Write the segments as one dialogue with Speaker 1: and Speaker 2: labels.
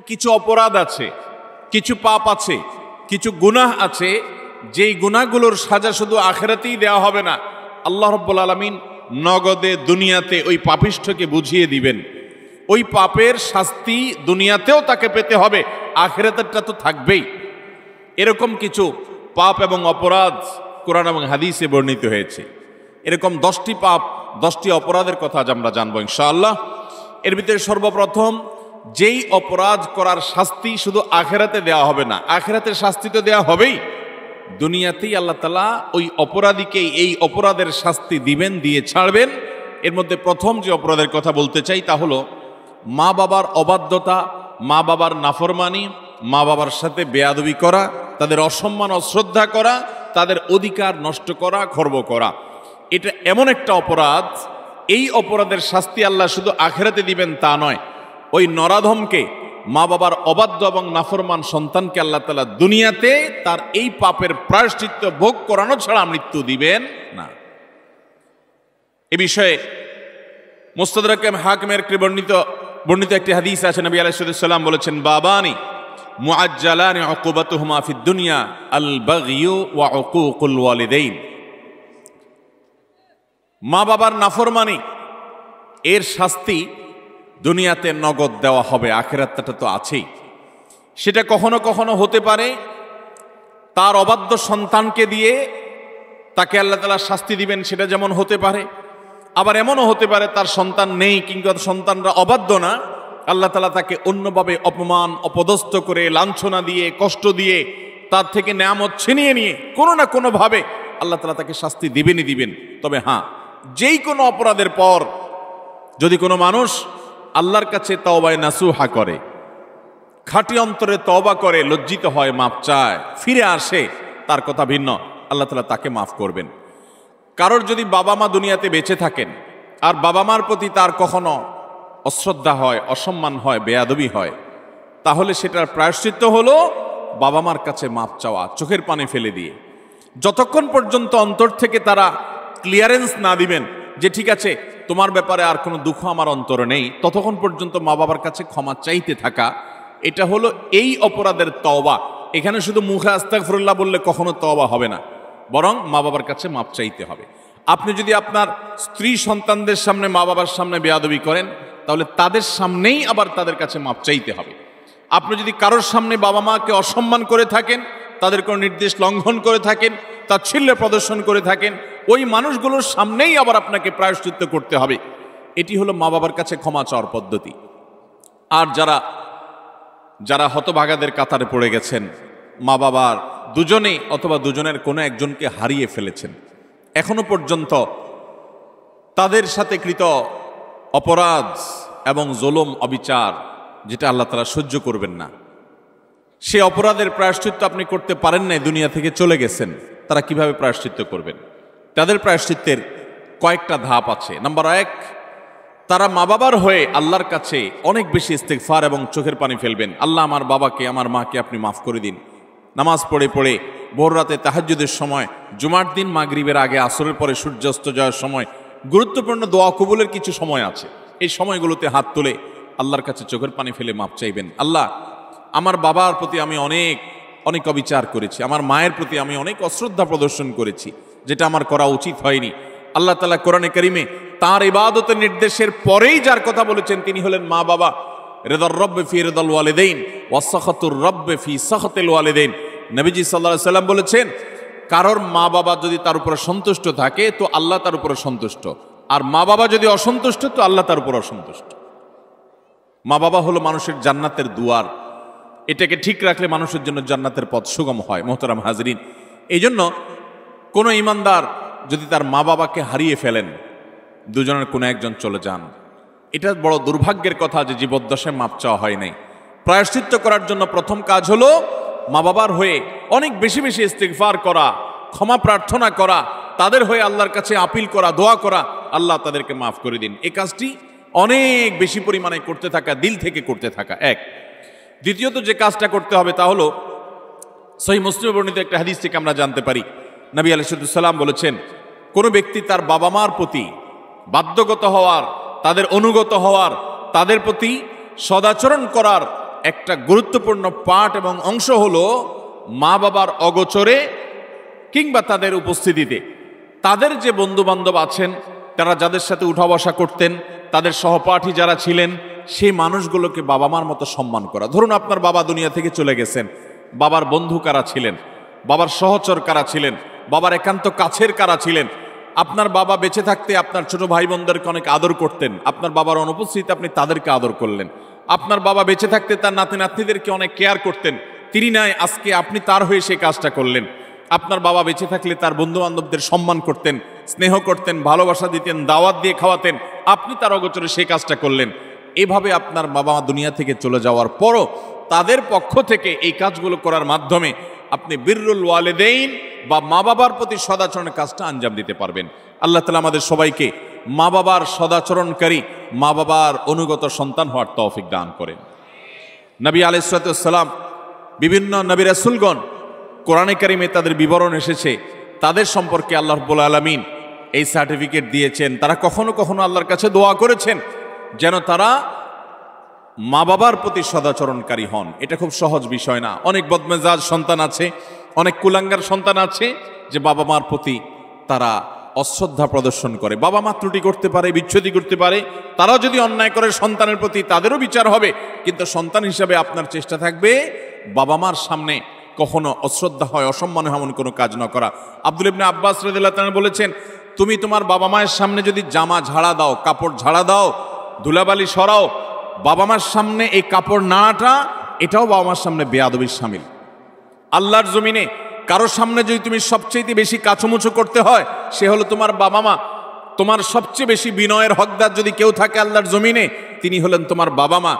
Speaker 1: কিছু অপরাধ আছে, কিছু পাপ আছে, কিছু গুনাহ আছে, যেই গুনাহগুলোর সাজা শুধু আখিরাতেই দেওয়া হবে না, আল্লাহ রাব্বুল আলামিন নগদে দুনিয়াতে ওই পাপিষ্ঠকে বুঝিয়ে দিবেন। ওই পাপের শাস্তি দুনিয়াতেও তাকে পেতে হবে, আখিরাতেরটা তো থাকবেই। এরকম কিছু পাপ এবং অপরাধ কোরআন এবং হাদিসে বর্ণিত হয়েছে। এরকম 10টি পাপ, 10টি অপরাধের কথা আজ আমরা জানবো ইনশাআল্লাহ। এর ভিতরে সর্বপ্রথম, যেই অপরাধ করার শাস্তি শুধু আখিরাতে দেওয়া হবে না, আখিরাতের শাস্তি তো দেওয়া হবেই, দুনিয়াতেই আল্লাহ তাআলা ওই অপরাধীকে এই অপরাধের শাস্তি দিবেন, দিয়ে ছাড়বেন। এর মধ্যে প্রথম যে অপরাধের কথা বলতে চাই তা হলো মা বাবার অবাধ্যতা, মা বাবার নাফরমানি, মা বাবার সাথে বেয়াদবি করা, তাদের অসম্মান অশ্রদ্ধা করা, তাদের অধিকার নষ্ট করা, খর্ব করা। এটা এমন একটা অপরাধ, এই অপরাধের শাস্তি আল্লাহ শুধু আখিরাতে দিবেন তা নয়, ওই নরাধমকে, মা বাবার অবাধ্য এবং নাফরমান সন্তানকে আল্লাহ তাআলা দুনিয়াতে তার এই পাপের প্রায়শ্চিত্ত ভোগ করানো ছাড়া মৃত্যু দিবেন না। এ বিষয়ে মুস্তাদরাক হাকিমের বর্ণিত একটি হাদিস আছে। নবী আলাইহিস সালাম বলেছেন, বাবানি মুআজ্জালানি উকুবাতুহুমা ফিদ দুনিয়া আল বাগয়ু ওয়া উকুকুল ওয়ালিদাইন। মা বাবার নাফরমানি এর শাস্তি দুনিয়াতে নগদ দেওয়া হবে, আখিরাতটা তো আছেই। সেটা কখনো কখনো হতে পারে তার অবাধ্য সন্তানকে দিয়ে তাকে আল্লাহ তাআলা শাস্তি দিবেন, সেটা যেমন হতে পারে। আবার এমনও হতে পারে তার সন্তান নেই, কিংবা সন্তানরা অবাধ্য না, আল্লাহ তাআলা তাকে অন্যভাবে অপমান অপদস্থ করে, লাঞ্ছনা দিয়ে, কষ্ট দিয়ে, তার থেকে নেয়ামত ছিনিয়ে নিয়ে কোনো না কোনোভাবে আল্লাহ তাআলা তাকে শাস্তি দিবেনই দিবেন। তবে হ্যাঁ, যেই কোনো অপরাধের পর যদি কোনো মানুষ আল্লাহর কাছে তওবায়ে নাসুহা করে, খাঁটি অন্তরে তওবা করে, লজ্জিত হয়, মাপ চায়, ফিরে আসে, তার কথা ভিন্ন, আল্লাহ তাআলা তাকে মাফ করবেন। কারোর যদি বাবা মা দুনিয়াতে বেঁচে থাকেন আর বাবা মার প্রতি তার কখনো অশ্রদ্ধা হয়, অসম্মান হয়, বেয়াদবি হয়, তাহলে সেটার প্রায়শ্চিত্ত হলো বাবা মার কাছে মাপ চাওয়া, চোখের পানি ফেলে দিয়ে। যতক্ষণ পর্যন্ত অন্তর থেকে তারা ক্লিয়ারেন্স না দিবেন যে ঠিক আছে তোমার ব্যাপারে আর কোনো দুঃখ আমার অন্তরে নেই, ততক্ষণ পর্যন্ত মা বাবার কাছে ক্ষমা চাইতে থাকা, এটা হলো এই অপরাধের তওবা। এখানে শুধু মুখে আস্তাগফিরুল্লাহ বললে কখনো তওবা হবে না, বরং মা বাবার কাছে মাপ চাইতে হবে। আপনি যদি আপনার স্ত্রী সন্তানদের সামনে, মা বাবার সামনে বেয়াদবি করেন, তাহলে তাদের সামনেই আবার তাদের কাছে মাপ চাইতে হবে। আপনি যদি কারোর সামনে বাবা মাকে অসম্মান করে থাকেন, তাদের কোনো নির্দেশ লঙ্ঘন করে থাকেন, তাচ্ছিল্য প্রদর্শন করে থাকেন, ওই মানুষগুলোর সামনেই আবার আপনাকে প্রায়শ্চিত্ত করতে হবে। এটি হলো মা বাবার কাছে ক্ষমা চাওয়ার পদ্ধতি। আর যারা হতভাগাদের কাতারে পড়ে গেছেন, মা বাবার দুজনেই অথবা দুজনের কোনো একজনকে হারিয়ে ফেলেছেন, এখনো পর্যন্ত তাদের সাথে কৃত অপরাধ এবং জুলুম, অবিচার, যেটা আল্লাহ তাআলা সহ্য করবেন না, সে অপরাধের প্রায়শ্চিত্ত আপনি করতে পারেন নাই, দুনিয়া থেকে চলে গেছেন, তারা কিভাবে প্রায়শ্চিত্ত করবেন? তাদের প্রায়শ্চিত্তের কয়েকটা ধাপ আছে। নাম্বার 1, তারা মা বাবার হয়ে আল্লাহর কাছে অনেক বেশি ইস্তেগফার এবং চোখের পানি ফেলবেন। আল্লাহ, আমার বাবাকে, আমার মাকে আপনি মাফ করে দিন। নামাজ পড়ে পড়ে ভোর রাতে তাহাজ্জুদের সময়, জুমার দিন মাগরিবের আগে, আসরের পরে সূর্যাস্ত যাওয়ার সময়, গুরুত্বপূর্ণ দোয়া কবুলের কিছু সময় আছে, এই সময়গুলোতে হাত তুলে আল্লাহর কাছে চোখের পানি ফেলে মাপ চাইবেন। আল্লাহ, আমার বাবার প্রতি আমি অনেক অবিচার করেছি, আমার মায়ের প্রতি আমি অনেক অশ্রদ্ধা প্রদর্শন করেছি, যেটা আমার করা উচিত হয়নি। আল্লাহ তাআলা কোরআনে কারিমে তার ইবাদতের নির্দেশের পরেই যার কথা বলেছেন তিনি হলেন মা বাবা। রিদার রব্বে ফি রিদাল ওয়ালিদাইন ওয়া সাখাতুর রব্বে ফি সাখাতিল ওয়ালিদাইন। নবীজি সাল্লাল্লাহু আলাইহি সাল্লাম বলেছেন, কারোর মা বাবা যদি তার উপরে সন্তুষ্ট থাকে তো আল্লাহ তার উপরে সন্তুষ্ট, আর মা বাবা যদি অসন্তুষ্ট তো আল্লাহ তার উপর অসন্তুষ্ট। মা বাবা হলো মানুষের জান্নাতের দুয়ার, এটাকে ঠিক রাখলে মানুষের জন্য জান্নাতের পথ সুগম হয়। মোহতারাম হাজরিন, এই জন্য কোনো ইমানদার যদি তার মা বাবাকে হারিয়ে ফেলেন, দুজনের কোনো একজন চলে যান, এটা বড় দুর্ভাগ্যের কথা যে জীবদ্দশায় মাপ চাওয়া হয় নাই। প্রায়শ্চিত্ত করার জন্য প্রথম কাজ হলো মা বাবার হয়ে অনেক বেশি বেশি ইস্তিগফার করা, ক্ষমা প্রার্থনা করা, তাদের হয়ে আল্লাহর কাছে আপিল করা, দোয়া করা, আল্লাহ তাদেরকে মাফ করে দিন। এই কাজটি অনেক বেশি পরিমাণে করতে থাকা, দিল থেকে করতে থাকা এক। দ্বিতীয়ত যে কাজটা করতে হবে তা হলো সহিহ মুসলিমে বর্ণিত একটা হাদিস থেকে আমরা জানতে পারি, নবী আলাইহিস সালাম বলেছেন, কোনো ব্যক্তি তার বাবা মার প্রতি বাধ্যগত হওয়ার, তাদের অনুগত হওয়ার, তাদের প্রতি সদাচরণ করার একটা গুরুত্বপূর্ণ পার্ট এবং অংশ হলো মা বাবার অগোচরে কিংবা তাদের উপস্থিতিতে তাদের যে বন্ধু বান্ধব আছেন, তারা যাদের সাথে উঠা বসা করতেন, তাদের সহপাঠী যারা ছিলেন, সেই মানুষগুলোকে বাবা মার মতো সম্মান করা। ধরুন আপনার বাবা দুনিয়া থেকে চলে গেছেন, বাবার বন্ধু কারা ছিলেন, বাবার সহচর কারা ছিলেন, বাবার একান্ত কাছের কারা ছিলেন। আপনার বাবা বেঁচে থাকতে আপনার ছোট ভাই বোনদেরকে অনেক আদর করতেন, আপনার বাবার অনুপস্থিতিতে আপনি তাদেরকে আদর করলেন। আপনার বাবা বেঁচে থাকতে তার নাতি নাতনিদেরকে অনেক কেয়ার করতেন, তিনি নাই, আজকে আপনি তার হয়ে সেই কাজটা করলেন। আপনার বাবা বেঁচে থাকলে তার বন্ধু বান্ধবদের সম্মান করতেন, স্নেহ করতেন, ভালোবাসা দিতেন, দাওয়াত দিয়ে খাওয়াতেন, আপনি তার অগোচরে সেই কাজটা করলেন। এভাবে আপনার বাবা মা দুনিয়া থেকে চলে যাওয়ার পরও তাদের পক্ষ থেকে এই কাজগুলো করার মাধ্যমে আপনি বিররুল ওয়ালিদাইন বা মা বাবার প্রতি সদাচরণের কাজটা আঞ্জাম দিতে পারবেন। আল্লাহ তাআলা আমাদের সবাইকে মা বাবার সদাচরণকারী, মা বাবার অনুগত সন্তান হওয়ার তৌফিক দান করেন। নবী আলাইহিস সালাম, বিভিন্ন নবী রাসূলগণ কোরআনে কারিমে তাদের বিবরণ এসেছে, তাদের সম্পর্কে আল্লাহ রাব্বুল আলামিন এই সার্টিফিকেট দিয়েছেন। তারা কখনো কখনো আল্লাহর কাছে দোয়া করেছেন যেন তারা মা বাবার প্রতি সদাচরণকারী হন। এটা খুব সহজ বিষয় না। অনেক বদমেজাজ সন্তান আছে, অনেক কুলাঙ্গার সন্তান আছে যে বাবা মার প্রতি তারা অশ্রদ্ধা প্রদর্শন করে। বাবা মা ত্রুটি করতে পারে, বিচ্ছুতি করতে পারে, তারাও যদি অন্যায় করে সন্তানের প্রতি তাদেরও বিচার হবে, কিন্তু সন্তান হিসাবে আপনার চেষ্টা থাকবে বাবা মার সামনে কখনো অশ্রদ্ধা হয়, অসম্মান হয় এমন কোনো কাজ না করা। আব্দুল ইবনে আব্বাস রাদিয়াল্লাহু তাআলা বলেছেন, তুমি তোমার বাবা মায়ের সামনে যদি জামা ঝাড়া দাও, কাপড় ঝাড়া দাও, ধুলাবালি সরাও, বাবা মার সামনে এই কাপড় নাড়াটা এটাও বাবা মার সামনে বেয়াদবির শামিল। আল্লাহর জমিনে কারোর সামনে যদি তুমি সবচেয়ে বেশি কাচুমুচু করতে হয়, সে হলো তোমার বাবা মা। তোমার সবচেয়ে বেশি বিনয়ের হকদার যদি কেউ থাকে আল্লাহর জমিনে, তিনি হলেন তোমার বাবা মা।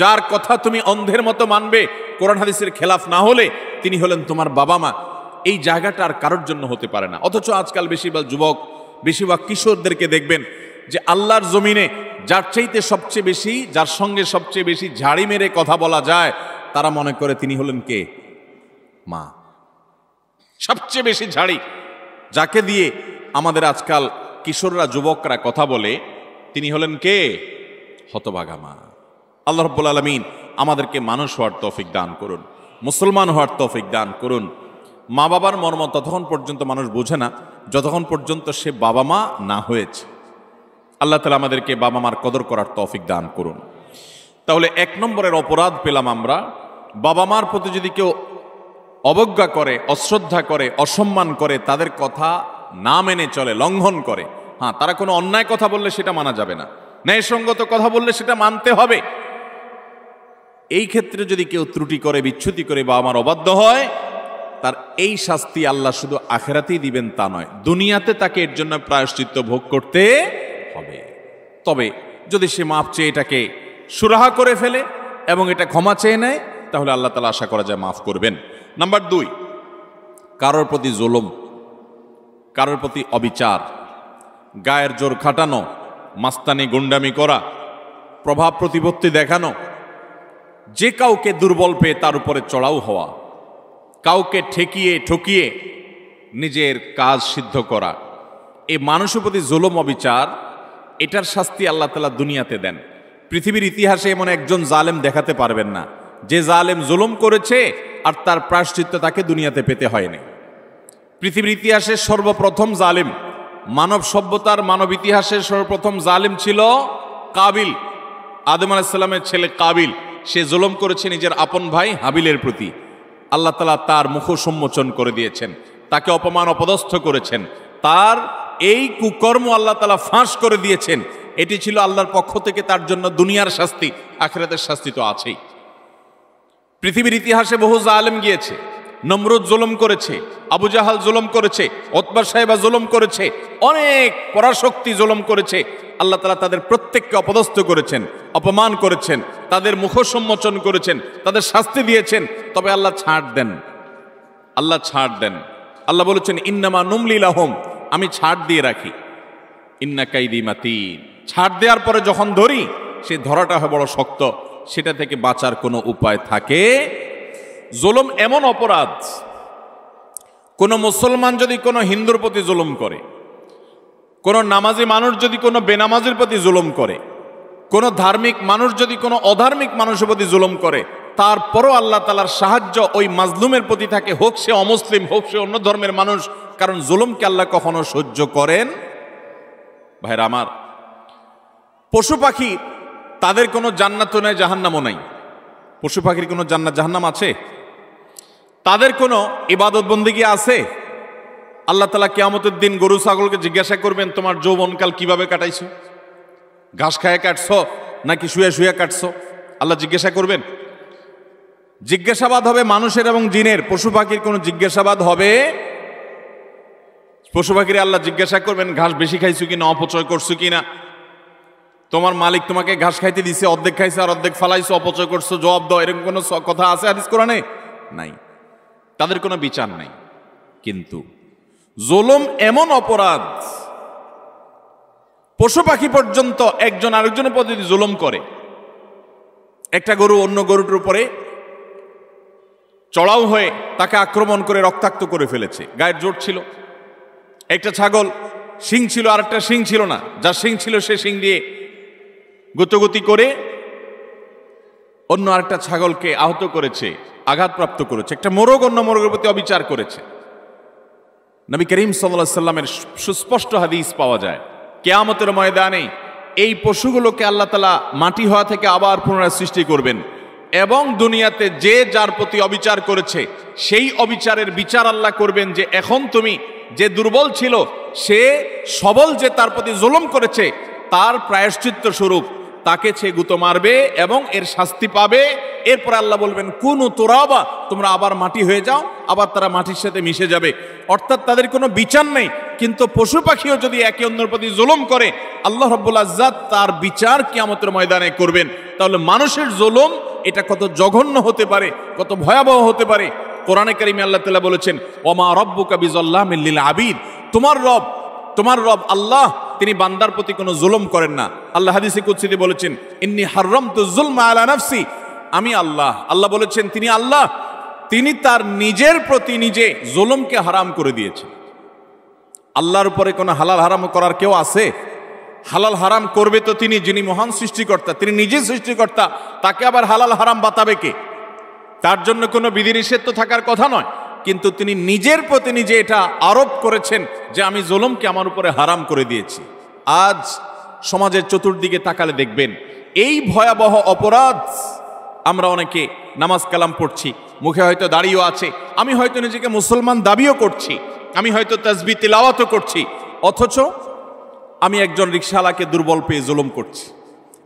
Speaker 1: যার কথা তুমি অন্ধের মতো মানবে, কোরআন হাদিসের খেলাফ না হলে, তিনি হলেন তোমার বাবা মা। এই জায়গাটা আর কারোর জন্য হতে পারে না। অথচ আজকাল বেশিরভাগ যুবক, বেশিরভাগ কিশোরদেরকে দেখবেন যে আল্লাহর জমিনে যার চাইতে সবচেয়ে বেশি, যার সঙ্গে সবচেয়ে বেশি ঝাড়ি মেরে কথা বলা যায়, তারা মনে করে তিনি হলেন কে? মা। সবচেয়ে বেশি ঝাড়ি যাকে দিয়ে আমাদের আজকাল কিশোররা, যুবকরা কথা বলে, তিনি হলেন কে? হতভাগা মা। আল্লাহ রাব্বুল আলামিন আমাদেরকে মানুষ হওয়ার তৌফিক দান করুন, মুসলমান হওয়ার তৌফিক দান করুন। মা বাবার মর্ম ততক্ষণ পর্যন্ত মানুষ বোঝে না যতক্ষণ পর্যন্ত সে বাবা মা না হয়েছে। আল্লাহ তাআলা আমাদেরকে বাবা মার কদর করার তৌফিক দান করুন। তাহলে 1 নম্বরের অপরাধ পেলাম আমরা, বাবা মার প্রতি যদি কেউ অবজ্ঞা করে, অশ্রদ্ধা করে, অসম্মান করে, তাদের কথা না মেনে চলে, লঙ্ঘন করে। হ্যাঁ, তারা কোনো অন্যায় কথা বললে সেটা মানা যাবে না, ন্যায়সঙ্গত কথা বললে সেটা মানতে হবে। এই ক্ষেত্রে যদি কেউ ত্রুটি করে, বিচ্যুতি করে, বাবা মার অবাধ্য হয়, তার এই শাস্তি আল্লাহ শুধু আখিরাতেই দিবেন তা নয়, দুনিয়াতে তাকে এর জন্য প্রায়শ্চিত্ত ভোগ করতে হবে। তবে যদি সে মাপ চেয়ে এটাকে সুরাহা করে ফেলে এবং এটা ক্ষমা চেয়ে নেয়, তাহলে আল্লাহ তাআলা আশা করা যায় মাফ করবেন। নাম্বার 2, কারোর প্রতি জুলুম, কারোর প্রতি অবিচার, গায়ের জোর খাটানো, মাস্তানি গুন্ডামি করা, প্রভাব প্রতিপত্তি দেখানো, যে কাউকে দুর্বল পেয়ে তার উপরে চড়াও হওয়া, কাউকে ঠকিয়ে নিজের কাজ সিদ্ধ করা, এই মানুষের প্রতি জুলুম, অবিচার, এটার শাস্তি আল্লাহ তাআলা দুনিয়াতে দেন। পৃথিবীর ইতিহাসে এমন একজন জালেম দেখাতে পারবেন না যে জালেম জুলুম করেছে আর তার প্রায়শ্চিত্ত তাকে দুনিয়াতে পেতে হয়নি। পৃথিবীর ইতিহাসে সর্বপ্রথম জালেম, মানব সভ্যতার, মানব ইতিহাসের সর্বপ্রথম জালেম ছিল কাবিল, আদম আলাইহিস সালামের ছেলে কাবিল। সে জুলুম করেছে নিজের আপন ভাই হাবিলের প্রতি। আল্লাহ তাআলা তার মুখ সম্মোচন করে দিয়েছেন, তাকে অপমান অপদস্থ করেছেন, তার এই কুকর্ম আল্লাহ তাআলা ফাঁস করে দিয়েছেন। এটি ছিল আল্লাহর পক্ষ থেকে তার জন্য দুনিয়ার শাস্তি, আখিরাতের শাস্তি তো আছেই। পৃথিবীর ইতিহাসে বহু জালেম গিয়েছে, নমরুদ জুলুম করেছে, আবু জাহাল জুলুম করেছে, উতবা সাহেবা জুলুম করেছে, অনেক পরাশক্তি জুলুম করেছে। আল্লাহ তাআলা তাদের প্রত্যেককে অপদস্থ করেছেন, অপমান করেছেন, তাদের মুখ সম্মোচন করেছেন, তাদের শাস্তি দিয়েছেন। তবে আল্লাহ ছাড় দেন, আল্লাহ ছাড় দেন। আল্লাহ বলেছেন, ইন্নামা নুমলি লাহুম, আমি ছাড় দিয়ে রাখি, ইন্না কাইদি মাতিন। ছাড় দেওয়ার পরে যখন ধরি, সে ধরাটা হয় বড় শক্ত, সেটা থেকে বাঁচার কোনো উপায় থাকে। জুলুম এমন অপরাধ, কোন মুসলমান যদি কোনো হিন্দুর প্রতি জুলুম করে, কোন নামাজি মানুষ যদি কোনো বেনামাজির প্রতি জুলুম করে, কোন ধার্মিক মানুষ যদি কোনো অধার্মিক মানুষের প্রতি জুলুম করে, তারপরও আল্লাহ তাআলার সাহায্য ওই মাজলুমের প্রতি থাকে, হোক সে অমুসলিম, হোক সে অন্য ধর্মের মানুষ। কারণ জুলুমকে আল্লাহ কখনো সহ্য করেন। ভাইরা আমার, পশু পাখি তাদের কোনো জান্নাতও নাই, জাহান্নামও নাই। পশু পাখির কোনো জান্নাত জাহান্নাম আছে? তাদের কোনো ইবাদত বন্দেগী আছে? আল্লাহ তাআলা কিয়ামতের দিন গরু ছাগলকে জিজ্ঞাসা করবেন, তোমার যৌবনকাল কিভাবে কাটাইছো? ঘাস খায় কাটছো নাকি শুয়ে শুয়ে কাটছো? আল্লাহ জিজ্ঞাসা করবেন। জিজ্ঞাসাবাদ হবে মানুষের এবং জিনের। পশু পাখির কোনো জিজ্ঞাসাবাদ হবে? পশু পাখির আল্লাহ জিজ্ঞাসা করবেন, ঘাস বেশি খাইছো কিনা, অপচয় করছো কিনা? তোমার মালিক তোমাকে ঘাস খাইতে দিছে, অর্ধেক খাইছে আর অর্ধেক ফালাইছো, অপচয় করছো, জবাব দাও। এরকম কোনো কথা আছে হাদিস কোরআনে? নাই। তাদের কোনো বিচার নাই। কিন্তু জুলুম এমন অপরাধ, পশু পাখি পর্যন্ত একজন আরেকজনের প্রতি জুলুম করে। একটা গরু অন্য গরুটার উপরে চড়াও হয়ে তাকে আক্রমণ করে রক্তাক্ত করে ফেলেছে, গায়ের জোর ছিল। একটা ছাগল শিং ছিল আর একটা শিং ছিল না, যার শিং ছিল সে শিং দিয়ে গুতগুতি করে অন্য আরেকটা ছাগলকে আহত করেছে, আঘাতপ্রাপ্ত করেছে। একটা মোরগ অন্য মোরগের প্রতি অবিচার করেছে। নবী করিম সাল্লাল্লাহু আলাইহি সাল্লামের সুস্পষ্ট হাদিস পাওয়া যায়, কিয়ামতের ময়দানে এই পশুগুলোকে আল্লাহ তাআলা মাটি হওয়া থেকে আবার পুনরায় সৃষ্টি করবেন এবং দুনিয়াতে যে যার প্রতি অবিচার করেছে সেই অবিচারের বিচার আল্লাহ করবেন। যে এখন তুমি যে দুর্বল ছিল সে সবল যে তার প্রতি জুলুম করেছে, তার প্রায়শ্চিত্ত স্বরূপ তাকে সে গুঁতো মারবে এবং এর শাস্তি পাবে। এরপর আল্লাহ বলবেন, কুনু তুরাবা, তোমরা আবার মাটি হয়ে যাও, আবার তারা মাটির সাথে মিশে যাবে। অর্থাৎ তাদের কোনো বিচার নেই। কিন্তু পশু পাখিও যদি একে অন্যের প্রতি জুলুম করে, আল্লাহ রাব্বুল ইজ্জত তার বিচার কিয়ামতের ময়দানে করবেন। তাহলে মানুষের জুলুম এটা কত জঘন্য হতে পারে, কত ভয়াবহ হতে পারে। কোরআনে কারিমে আল্লাহ তাআলা বলেছেন, ওমা রব্বুকা বিযাল্লামিল লিল আবিদ, তোমার রব আল্লাহ তিনি বান্দার প্রতি কোনো জুলুম করেন না। আল্লাহ হাদিসে কুদসিতে বলেছেন, ইন্নী হাররামতু যুলমা আলা নাফসি, আমি আল্লাহ বলেছেন তিনি আল্লাহ, তিনি তার নিজের প্রতি নিজে জুলুমকে হারাম করে দিয়েছেন। আল্লাহর উপরে কোনো হালাল হারাম করার কেউ আছে? হালাল হারাম করবে তো তিনি, যিনি মহান সৃষ্টিকর্তা, তিনি নিজে সৃষ্টিকর্তা। তাকে আবার হালাল হারাম বাতাবে কে? তার জন্য কোনো বিধিনিষেধ তো থাকার কথা নয়। কিন্তু তিনি নিজের প্রতি নিজে এটা আরোপ করেছেন যে আমি জুলুমকে আমার উপরে হারাম করে দিয়েছি। আজ সমাজের চতুর্দিকে তাকালে দেখবেন এই ভয়াবহ অপরাধ। আমরা অনেকে নামাজ কালাম পড়ছি, মুখে হয়তো দাড়িও আছে, আমি হয়তো নিজেকে মুসলমান দাবিও করছি, আমি হয়তো তাসবিহ তিলাওয়াতও করছি, অথচ আমি একজন রিকশাওয়ালাকে দুর্বল পেয়ে জুলুম করছি,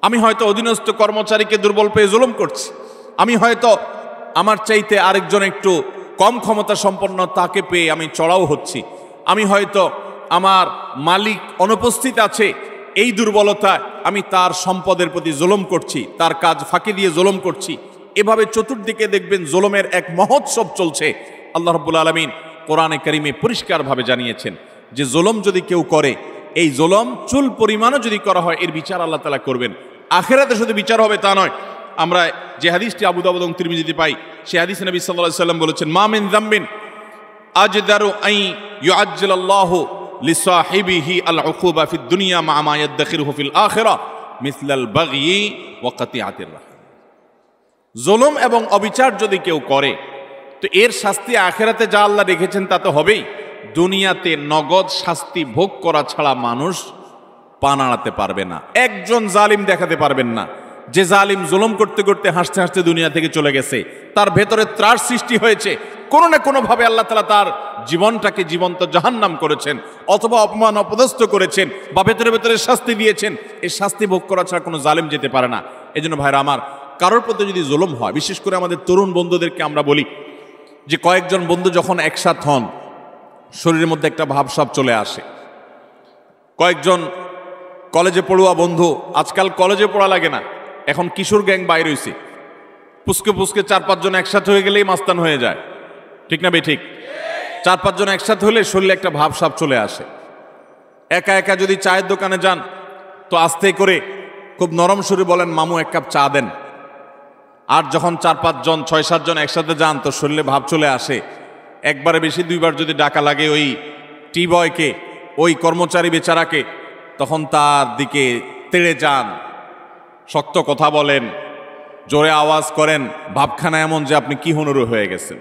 Speaker 1: আমি হয়তো অধীনস্থ কর্মচারীকে দুর্বল পেয়ে জুলুম করছি, আমি হয়তো আমার চাইতে আরেকজন একটু কম ক্ষমতা সম্পন্ন তাকে পেয়ে আমি চড়াও হচ্ছি, আমি হয়তো আমার মালিক অনুপস্থিত আছে এই দুর্বলতায় আমি তার সম্পদের প্রতি জুলুম করছি, তার কাজ ফাঁকি দিয়ে জুলুম করছি। এভাবে চতুর্দিকে দেখবেন জুলুমের এক মহোৎসব চলছে। আল্লাহ রাব্বুল আলামিন কোরআনে কারিমে পরিষ্কারভাবে জানিয়েছেন যে জুলুম যদি কেউ করে, এই জুলুম চুল পরিমাণও যদি করা হয়, এর বিচার আল্লাহ তাআলা করবেন। আখিরাতে শুধু বিচার হবে তা নয়। আমরা যে হাদিসটি আবু দাউদ এবং তিরমিজিতে পাই, সেই হাদিসে নবী সাল্লাল্লাহু আলাইহি ওয়াসাল্লাম বলেছেন, মা মিন যামবিন আজদারু আই ইউআজ্জিলাল্লাহু লিসাহিবিহি আল উকুবা ফিদ দুনিয়া মা মা ইয়াদখিরুহু ফিল আখিরাহ মিসলাল বাগয়ি ওয়া কাতিআতির রাহম। জুলুম এবং অবিচার যদি কেউ করে, তো এর শাস্তি আখিরাতে যা আল্লাহ রেখেছেন তা তো হবেই, দুনিয়াতে নগদ শাস্তি ভোগ করা ছাড়া মানুষ পা নাড়াতে পারবে না। একজন জালিম দেখাতে পারবেন না যে জালিম জুলুম করতে করতে হাসতে হাসতে দুনিয়া থেকে চলে গেছে, তার ভেতরে ত্রাস সৃষ্টি হয়েছে, কোনো না কোনো ভাবে আল্লাহ তাআলা তার জীবনটাকে জীবন্ত জাহান্নাম করেছেন, অথবা অপমান অপদস্থ করেছেন, বা ভেতরে ভেতরে শাস্তি দিয়েছেন। এই শাস্তি ভোগ করা ছাড়া কোনো জালিম যেতে পারে না। এই জন্য ভাইরা আমার, কারোর প্রতি যদি জুলুম হয়, বিশেষ করে আমাদের তরুণ বন্ধুদেরকে আমরা বলি যে কয়েকজন বন্ধু যখন একসাথ হন, শরীরের মধ্যে একটা ভাবসাব চলে আসে। কয়েকজন কলেজে পড়ুয়া বন্ধু, আজকাল কলেজে পড়া লাগে না, এখন কিশোর গ্যাং বাইর হইছে, পুস্কে পুস্কে 4-5 জন একসাথে হয়ে গেলেই মাস্তান হয়ে যায়, ঠিক না ঠিক? 4-5 জন একসাথে হলে শরীরে একটা ভাবসাব চলে আসে। একা একা যদি চায়ের দোকানে যান, তো আস্তে করে খুব নরম সুরে বলেন, মামু 1 কাপ চা দেন। আর যখন 4-5 জন 6-7 জন একসাথে যান, তো শরীরে ভাব চলে আসে। একবারে বেশি 2বার যদি ডাকা লাগে ওই টি বয়কে, ওই কর্মচারী বেচারাকে, তখন তার দিকে তেড়ে যান, শক্ত কথা বলেন, জোরে আওয়াজ করেন, ভাবখানা এমন যে আপনি কি হুনুরু হয়ে গেছেন।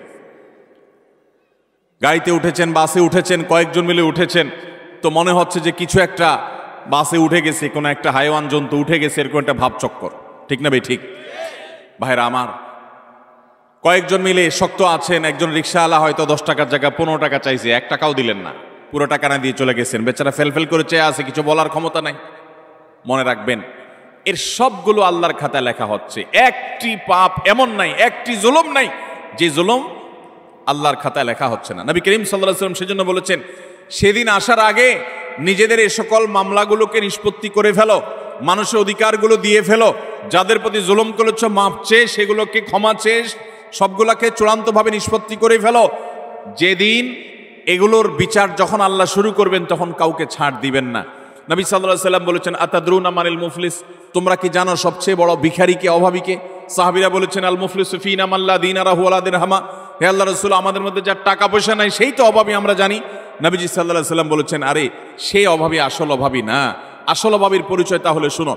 Speaker 1: গাড়িতে উঠেছেন, বাসে উঠেছেন, কয়েকজন মিলে উঠেছেন, তো মনে হচ্ছে যে কিছু একটা বাসে উঠে গেছে, কোনো একটা হাইওয়ান জন্তু উঠে গেছে, এরকম একটা ভাবচক্কর, ঠিক না ভাই? ঠিক ভাইরা আমার, কয়েকজন মিলে শক্ত আছেন, একজন রিক্সাওয়ালা হয়তো 10 টাকার জায়গায় 15 টাকা চাইছে, 1 টাকাও দিলেন না, পুরো টাকা না দিয়ে চলে গেছেন, বেচারা ফেলফেল করে চেয়ে আছে, কিছু বলার ক্ষমতা নাই। মনে রাখবেন, এর সবগুলো আল্লাহর খাতায় লেখা হচ্ছে। একটি পাপ এমন নাই, একটি জুলুম নাই যে জুলুম আল্লাহর খাতায় লেখা হচ্ছে না। নবী করিম সাল্লাল্লাহু আলাইহি ওয়াসাল্লাম সেজন্য বলেছেন, সেদিন আসার আগে নিজেদের এই সকল মামলাগুলোকে নিষ্পত্তি করে ফেলো, মানুষের অধিকারগুলো দিয়ে ফেলো, যাদের প্রতি জুলুম করেছ মাপ চেয়ে সেগুলোকে ক্ষমা চেয়ে সবগুলাকে চূড়ান্তভাবে নিষ্পত্তি করে ফেলো। যেদিন এগুলোর বিচার যখন আল্লাহ শুরু করবেন তখন কাউকে ছাড় দিবেন না। নবী সাল্লাল্লাহু আলাইহি ওয়াসাল্লাম বলেছেন, আতাদরুনা মানিল মুফলিস, তোমরা কি জানো সবচেয়ে বড় ভিখারিকে, অভাবীকে? সাহাবীরা বলেছেন, আল মুফলিসু ফিনা মাল্লা দিনারাহু ওয়ালা দিরহামা, হে আল্লাহর রাসূল, আমাদের মধ্যে যার টাকা পয়সা নাই সেই তো অভাবী, আমরা জানি। নবীজি সাল্লাল্লাহু আলাইহি ওয়াসাল্লাম বলেছেন, আরে সেই অভাবী আসল অভাবী না, আসল অভাবীর পরিচয় তাহলে শুনো।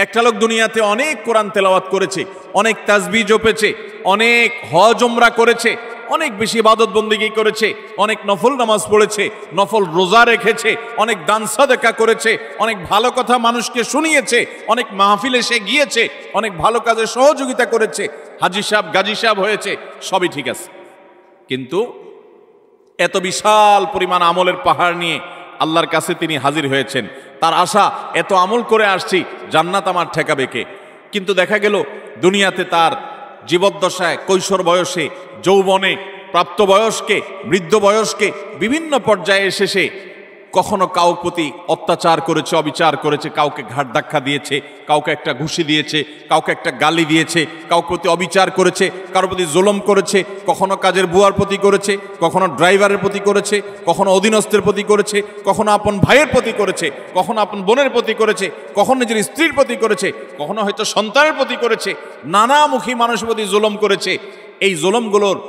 Speaker 1: একটা লোক দুনিয়াতে অনেক কোরআন তেলাওয়াত করেছে, অনেক তাসবিহ জপেছে, অনেক হজ উমরা করেছে, অনেক বেশি ইবাদত বন্দেগী করেছে, অনেক নফল নামাজ পড়েছে, নফল রোজা রেখেছে, অনেক দান সাদাকা করেছে, অনেক ভালো কথা মানুষকে শুনিয়েছে, অনেক মাহফিলে সে গিয়েছে, অনেক ভালো কাজে সহযোগিতা করেছে, হাজী সাহেব গাজী সাহেব হয়েছে, সবই ঠিক আছে। কিন্তু এত বিশাল পরিমাণ আমলের পাহাড় নিয়ে আল্লাহর কাছে তিনি হাজির হয়েছেন, তার আশা এত আমল করে আসছি, জান্নাত আমার ঠেকাবে কে? কিন্তু দেখা গেল দুনিয়াতে তার জীবদ্দশায়, কৈশোর বয়সে, যৌবনে, প্রাপ্তবয়স্কে, বৃদ্ধ বয়স্কে, বিভিন্ন পর্যায়ে এসে সে কখনো কাউ প্রতি অত্যাচার করেছে, অবিচার করেছে, কাউকে ঘাট ধাক্কা দিয়েছে, কাউকে একটা ঘুষি দিয়েছে, কাউকে একটা গালি দিয়েছে, কাউ প্রতি অবিচার করেছে, কারোর প্রতি জুলুম করেছে, কখনো কাজের বুয়ার প্রতি করেছে, কখনো ড্রাইভারের প্রতি করেছে, কখনো অধীনস্থের প্রতি করেছে, কখনো আপন ভাইয়ের প্রতি করেছে, কখনো আপন বোনের প্রতি করেছে, কখনো নিজের স্ত্রীর প্রতি করেছে, কখনো হয়তো সন্তানের প্রতি করেছে, নানামুখী মানুষের প্রতি জুলুম করেছে। এই জুলুমগুলোর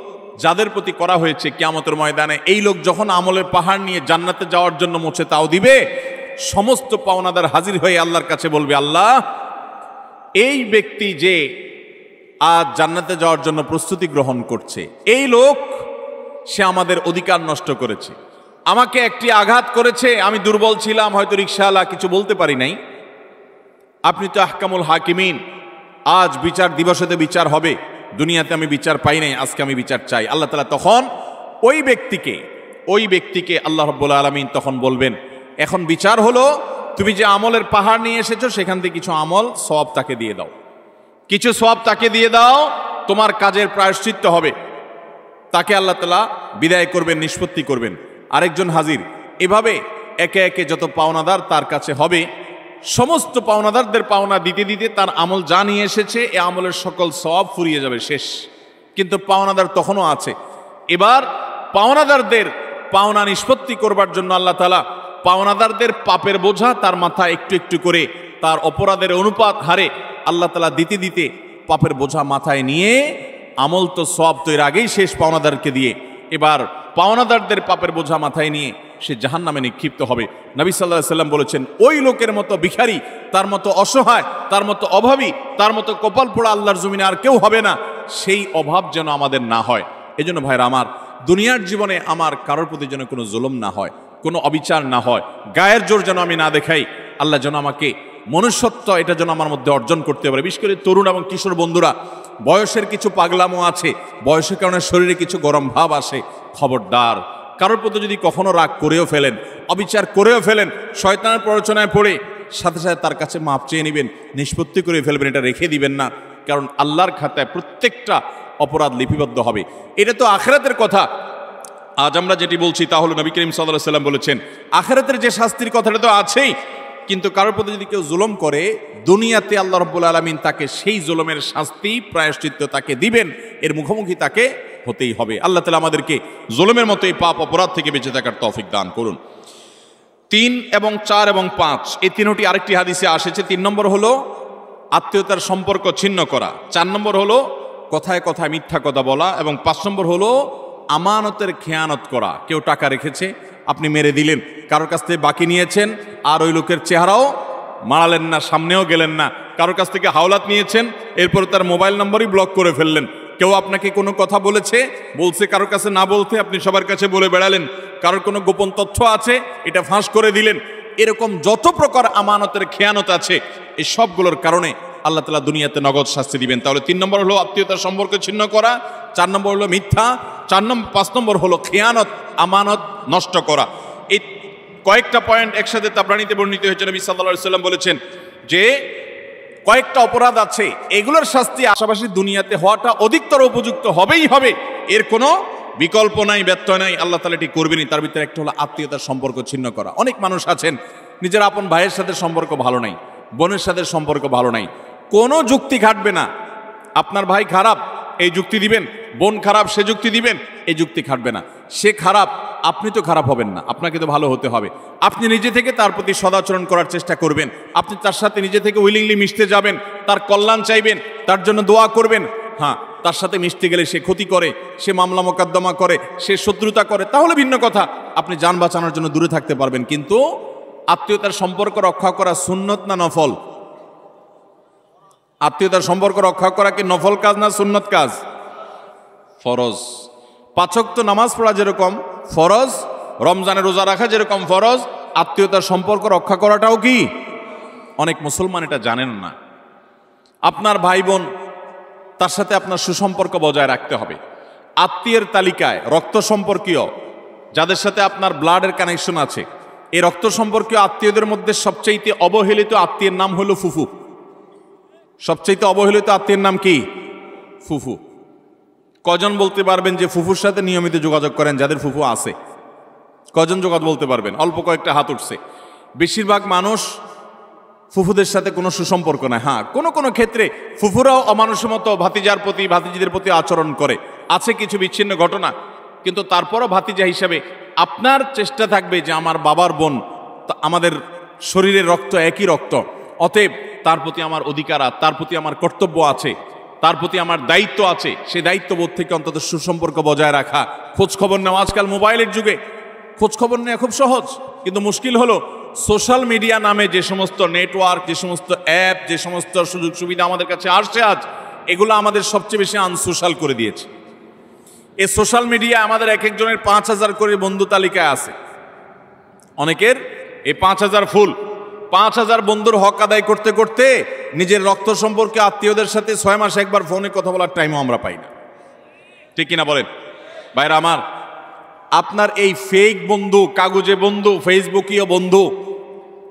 Speaker 1: যাদের প্রতি করা হয়েছে, কিয়ামতের ময়দানে এই লোক যখন আমলের পাহাড় নিয়ে জান্নাতে যাওয়ার জন্য মুছে তাও দিবে, সমস্ত পাওনাদার হাজির হয়ে আল্লাহর কাছে বলবে, আল্লাহ, এই ব্যক্তি যে আজ জান্নাতে যাওয়ার জন্য প্রস্তুতি গ্রহণ করছে, এই লোক সে আমাদের অধিকার নষ্ট করেছে, আমাকে একটি আঘাত করেছে, আমি দুর্বল ছিলাম, হয়তো রিকশাওয়ালা, কিছু বলতে পারি নাই, আপনি তো আহকামুল হাকিমিন, আজ বিচার দিবসেতে বিচার হবে, দুনিয়াতে আমি বিচার পাই নাই, আজকে আমি বিচার চাই। আল্লাহ তাআলা তখন ওই ব্যক্তিকে আল্লাহ রাব্বুল আলামিন তখন বলবেন, এখন বিচার হলো, তুমি যে আমলের পাহাড় নিয়ে এসেছো সেখান থেকে কিছু আমল সওয়াব তাকে দিয়ে দাও, কিছু সওয়াব তাকে দিয়ে দাও, তোমার কাজের প্রায়শ্চিত্ত হবে। তাকে আল্লাহ তাআলা বিদায় করবেন, নিষ্পত্তি করবেন। আরেকজন হাজির, এভাবে একে একে যত পাওনাদার তার কাছে হবে, সমস্ত পাওনাদারদের পাওনা দিতে দিতে তার আমল যা নিয়ে এসেছে এ আমলের সকল সওয়াব ফুরিয়ে যাবে, শেষ। কিন্তু পাওনাদার তখনও আছে। এবার পাওনাদারদের পাওনা নিষ্পত্তি করবার জন্য আল্লাহ তাআলা পাওনাদারদের পাপের বোঝা তার মাথায় একটু একটু করে, তার অপরাধের অনুপাত হারে আল্লাহ তাআলা দিতে দিতে পাপের বোঝা মাথায় নিয়ে, আমল তো সওয়াব তো এর আগেই শেষ পাওনাদারকে দিয়ে, এবার পাওনাদারদের পাপের বোঝা মাথায় নিয়ে সে জাহান্নামে নিক্ষিপ্ত হবে। নবী সাল্লাল্লাহু আলাইহি ওয়াসাল্লাম বলেছেন, ওই লোকের মতো ভিখারি, তার মতো অসহায়, তার মতো অভাবী, তার মতো কপাল পোড়া আল্লাহর জমিনে আর কেউ হবে না। সেই অভাব যেন আমাদের না হয়। এজন্য ভাইরা আমার, দুনিয়ার জীবনে আমার কারোর প্রতি যেন কোনো জুলুম না হয়, কোনো অবিচার না হয়, গায়ের জোর যেন আমি না দেখাই। আল্লাহ যেন আমাকে মনুষ্যত্ব, এটা যেন আমার মধ্যে অর্জন করতে পারে। বিশেষ করে তরুণ এবং কিশোর বন্ধুরা, বয়সের কিছু পাগলামো আছে, বয়সের কারণে শরীরে কিছু গরম ভাব আসে, খবরদার, কারোর প্রতি যদি কখনো রাগ করেও ফেলেন, অবিচার করেও ফেলেন, শয়তানের প্ররোচনায় পড়ে সাথে সাথে তার কাছে মাপ চেয়ে নেবেন, নিষ্পত্তি করে ফেলবেন, এটা রেখে দিবেন না। কারণ আল্লাহর খাতায় প্রত্যেকটা অপরাধ লিপিবদ্ধ হবে। এটা তো আখিরাতের কথা। আজ আমরা যেটি বলছি তা হলো, নবী করিম সাল্লাল্লাহু আলাইহি ওয়াসাল্লাম বলেছেন, আখিরাতের যে শাস্তির কথাটা তো আছেই, কিন্তু কারোর প্রতি যদি কেউ জুলুম করে, দুনিয়াতে আল্লাহ রাব্বুল আলামিন তাকে সেই জুলুমের শাস্তি, প্রায়শ্চিত্ত তাকে দিবেন, এর মুখোমুখি তাকে হতেই হবে। আল্লাহ তাআলা আমাদেরকে জুলুমের মতো এই পাপ অপরাধ থেকে বেঁচে থাকার তৌফিক দান করুন। 3 এবং 4 এবং 5 এই তিনটি আরেকটি হাদিসে এসেছে। 3 নম্বর হলো আত্মীয়তার সম্পর্ক ছিন্ন করা, 4 নম্বর হলো কথায় কথায় মিথ্যা কথা বলা, এবং 5 নম্বর হলো আমানতের খেয়ানত করা। কেউ টাকা রেখেছে, আপনি মেরে দিলেন, কারোর কাছ থেকে বাকি নিয়েছেন, আর ওই লোকের চেহারাও মারালেন না, সামনেও গেলেন না, কারোর কাছ থেকে হাওলাত নিয়েছেন, এরপর তার মোবাইল নম্বরই ব্লক করে ফেললেন। কেউ আপনাকে কোনো কথা বলছে কারোর কাছে না বলতে আপনি সবার কাছে বলে বেড়ালেন, কারোর কোনো গোপন তথ্য আছে এটা ফাঁস করে দিলেন। এরকম যত প্রকার আমানতের খেয়ানত আছে এই সবগুলোর কারণে আল্লাহ তাআলা দুনিয়াতে নগদ শাস্তি দিবেন। তাহলে 3 নম্বর হলো আত্মীয়তার সম্পর্ক ছিন্ন করা, 4 নম্বর হলো মিথ্যা, 5 নম্বর হলো খেয়ানত, আমানত নষ্ট করা। এই কয়েকটা পয়েন্ট একসাথে তাবরানীতে বর্ণিত হয়েছে। নবী সাল্লাল্লাহু আলাইহি ওয়াসাল্লাম বলেছেন যে কয়েকটা অপরাধ আছে এগুলোর শাস্তি আশাবাসী দুনিয়াতে হওয়াটা অধিকতর উপযুক্ত হবেই হবে, এর কোনো বিকল্প নাই, ব্যত্যয় নাই, আল্লাহ তাআলা এটি করবেনই। তার ভিতরে একটা হলো আত্মীয়তার সম্পর্ক ছিন্ন করা। অনেক মানুষ আছেন নিজের আপন ভাইয়ের সাথে সম্পর্ক ভালো নাই, বোনের সাথে সম্পর্ক ভালো নাই, কোনো যুক্তি খাটবে না। আপনার ভাই খারাপ এই যুক্তি দিবেন, বোন খারাপ সে যুক্তি দিবেন, এই যুক্তি খাটবে না। সে খারাপ, আপনি তো খারাপ হবেন না, আপনাকে তো ভালো হতে হবে। আপনি নিজে থেকে তার প্রতি সদাচরণ করার চেষ্টা করবেন, আপনি তার সাথে নিজে থেকে উইলিংলি মিশতে যাবেন, তার কল্যাণ চাইবেন, তার জন্য দোয়া করবেন। হ্যাঁ, তার সাথে মিশতে গেলে সে ক্ষতি করে, সে মামলা মোকদ্দমা করে, সে শত্রুতা করে, তাহলে ভিন্ন কথা, আপনি যান বাঁচানোর জন্য দূরে থাকতে পারবেন। কিন্তু আত্মীয়তার সম্পর্ক রক্ষা করা সুন্নত না নফল? আত্মীয়তার সম্পর্ক রক্ষা করা কি নফল কাজ না সুন্নত কাজ? ফরজ। 5 ওয়াক্ত নামাজ পড়া যেরকম ফরজ, রমজানে রোজা রাখা যেরকম ফরজ, আত্মীয়তার সম্পর্ক রক্ষা করাটাও কি? অনেক মুসলমান এটা জানেন না। আপনার ভাই বোন তার সাথে আপনার সুসম্পর্ক বজায় রাখতে হবে। আত্মীয়ের তালিকায় রক্ত সম্পর্কীয় যাদের সাথে আপনার ব্লাডের কানেকশন আছে, এই রক্ত সম্পর্কীয় আত্মীয়দের মধ্যে সবচাইতে অবহেলিত আত্মীয়ের নাম হলো ফুফু। সবচাইতে অবহেলিত আত্মীয়ের নাম কি? ফুফু। কজন বলতে পারবেন যে ফুফুর সাথে নিয়মিত যোগাযোগ করেন? যাদের ফুফু আছে কজন যোগাযোগ বলতে পারবেন? অল্প কয়েকটা হাত উঠছে। বেশিরভাগ মানুষ ফুফুদের সাথে কোনো সুসম্পর্ক নাই। হ্যাঁ, কোনো কোনো ক্ষেত্রে ফুফুরাও অমানুষের মতো ভাতিজার প্রতি, ভাতিজিদের প্রতি আচরণ করে, আছে কিছু বিচ্ছিন্ন ঘটনা, কিন্তু তারপরও ভাতিজা হিসাবে আপনার চেষ্টা থাকবে যে আমার বাবার বোন, আমাদের শরীরের রক্ত একই রক্ত, অতএব তার প্রতি আমার অধিকার, তার প্রতি আমার কর্তব্য আছে, তার প্রতি আমার দায়িত্ব আছে। সেই দায়িত্ববোধ থেকে অন্তত সুসম্পর্ক বজায় রাখা, খোঁজখবর নেওয়া। আজকাল মোবাইলের যুগে খোঁজখবর নেওয়া খুব সহজ, কিন্তু মুশকিল হলো সোশ্যাল মিডিয়া নামে যে সমস্ত নেটওয়ার্ক, যে সমস্ত অ্যাপ, যে সমস্ত সুযোগ সুবিধা আমাদের কাছে আসছে আজ, এগুলো আমাদের সবচেয়ে বেশি আনসোশ্যাল করে দিয়েছে। এই সোশ্যাল মিডিয়া আমাদের এক একজনের 5000 করে বন্ধু তালিকায় আছে। অনেকের এই 5000 ফুল। 5000 বন্ধুর হক আদায় করতে করতে নিজের রক্ত সম্পর্কে আত্মীয়দের সাথে 6 মাসে একবার ফোনে কথা বলার টাইমও আমরা পাই না। ঠিক কিনা বলেন ভাইরা আমার? আপনার এই ফেক বন্ধু, কাগজে বন্ধু, ফেসবুকীয় বন্ধু,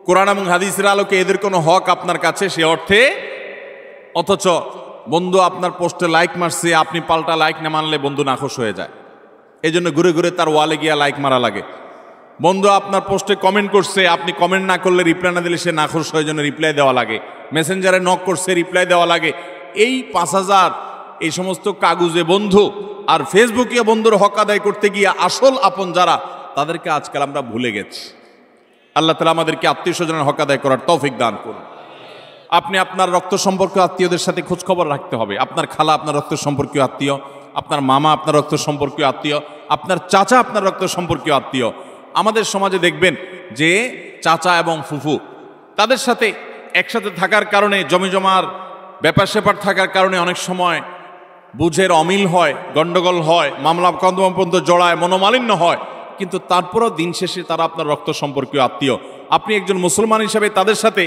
Speaker 1: কোরআন এবং হাদিসের আলোকে এদের কোনো হক আপনার কাছে সে অর্থে? অথচ বন্ধু আপনার পোস্টে লাইক মারছে, আপনি পাল্টা লাইক না মানলে বন্ধু নাখোশ হয়ে যায়। এই জন্য ঘুরে ঘুরে তার ওয়ালে গিয়া লাইক মারা লাগে। বন্ধু আপনার পোস্টে কমেন্ট করছে, আপনি কমেন্ট না করলে, রিপ্লাই না দিলে সে নাখোশ হয়ে, জন্য রিপ্লাই দেওয়া লাগে। মেসেঞ্জারে নক করছে, রিপ্লাই দেওয়া লাগে। এই 5000 এই সমস্ত কাগজে বন্ধু আর ফেসবুকীয় বন্ধুর হক আদায় করতে গিয়ে আসল আপন যারা, তাদেরকে আজকাল আমরা ভুলে গেছি। আল্লাহ তাআলা আমাদেরকে আত্মীয় স্বজনের হক আদায় করার তৌফিক দান করুন। আপনি আপনার রক্ত সম্পর্কীয় আত্মীয়দের সাথে খোঁজখবর রাখতে হবে। আপনার খালা আপনার রক্ত সম্পর্কীয় আত্মীয়, আপনার মামা আপনার রক্ত সম্পর্কীয় আত্মীয়, আপনার চাচা আপনার রক্ত সম্পর্কীয় আত্মীয়। আমাদের সমাজে দেখবেন যে চাচা এবং ফুফু, তাদের সাথে একসাথে থাকার কারণে, জমিজমার ব্যাপার স্যাপার থাকার কারণে অনেক সময় বুঝের অমিল হয়, গন্ডগোল হয়, মামলা কন্দমা পর্যন্ত জড়ায়, মনোমালিন্য হয়। কিন্তু তারপরও দিন শেষে তারা আপনার রক্ত সম্পর্কীয় আত্মীয়। আপনি একজন মুসলমান হিসাবে তাদের সাথে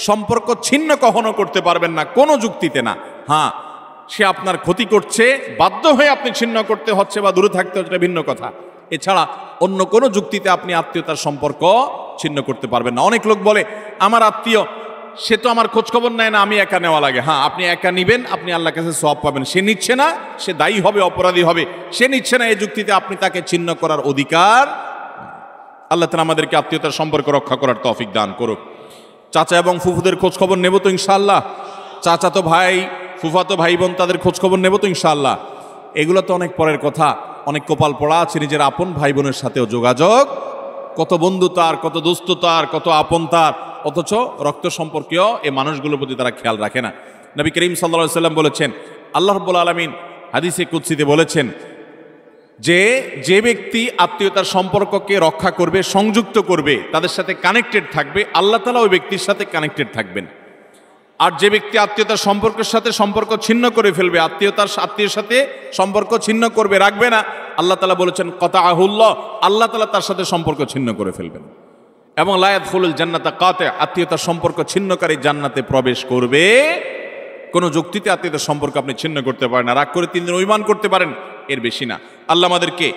Speaker 1: সম্পর্ক ছিন্ন কখনো করতে পারবেন না, কোনো যুক্তিতে না। হ্যাঁ, সে আপনার ক্ষতি করছে, বাধ্য হয়ে আপনি ছিন্ন করতে হচ্ছে বা দূরে থাকতে হচ্ছে, ভিন্ন কথা। এছাড়া অন্য কোনো যুক্তিতে আপনি আত্মীয়তার সম্পর্ক ছিন্ন করতে পারবেন না। অনেক লোক বলে আমার আত্মীয়, সে তো আমার খোঁজখবর নেয় না, আমি একা নেওয়া লাগে। হ্যাঁ, আপনি একা নিবেন, আপনি আল্লাহর কাছে সওয়াব পাবেন। সে নিচ্ছে না, সে দায়ী হবে, অপরাধী হবে। সে নিচ্ছে না, এই যুক্তিতে আপনি তাকে ছিন্ন করার অধিকার। আল্লাহ তাআলা আমাদেরকে আত্মীয়তার সম্পর্ক রক্ষা করার তৌফিক দান করুক। চাচা এবং ফুফুদের খোঁজখবর নেব তো ইনশাআল্লাহ। চাচাতো ভাই, ফুফাতো ভাই বোন, তাদের খোঁজখবর নেব তো ইনশাআল্লাহ। এগুলো তো অনেক পরের কথা। অনেক কপাল পড়া আছে নিজের আপন ভাই বোনের সাথেও যোগাযোগ, কত বন্ধু তার, কত দোস্ত তার, কত আপন তার, অথচ রক্ত সম্পর্কীয় এই মানুষগুলোর প্রতি তারা খেয়াল রাখে না। নবী করিম সাল্লাল্লাহু আলাইহি ওয়াসাল্লাম বলেছেন, আল্লাহ রাব্বুল আলামিন হাদিসে কুদসিতে বলেছেন যে যে ব্যক্তি আত্মীয়তার সম্পর্ককে রক্ষা করবে, সংযুক্ত করবে, তাদের সাথে কানেক্টেড থাকবে, আল্লাহ তাআলা ওই ব্যক্তির সাথে কানেক্টেড থাকবেন। আর যে ব্যক্তি আত্মীয়তার সম্পর্কের সাথে সম্পর্ক ছিন্ন করে ফেলবে, আত্মীয়ের সাথে সম্পর্ক ছিন্ন করবে, রাখবে না, আল্লাহ তাআলা বলেছেন কাতাআহুল্লাহ, আল্লাহ তাআলা তার সাথে সম্পর্ক ছিন্ন করে ফেলবেন। এবং লা ইয়াদখুলুল জান্নাতা কাতি', আত্মীয়তার সম্পর্ক ছিন্নকারী জান্নাতে প্রবেশ করবে। কোনো যুক্তিতে আত্মীয়তার সম্পর্ক আপনি ছিন্ন করতে পারেন না, রাগ করে 3 দিন অভিমান করতে পারেন, এর বেশি না। আল্লাহ আমাদেরকে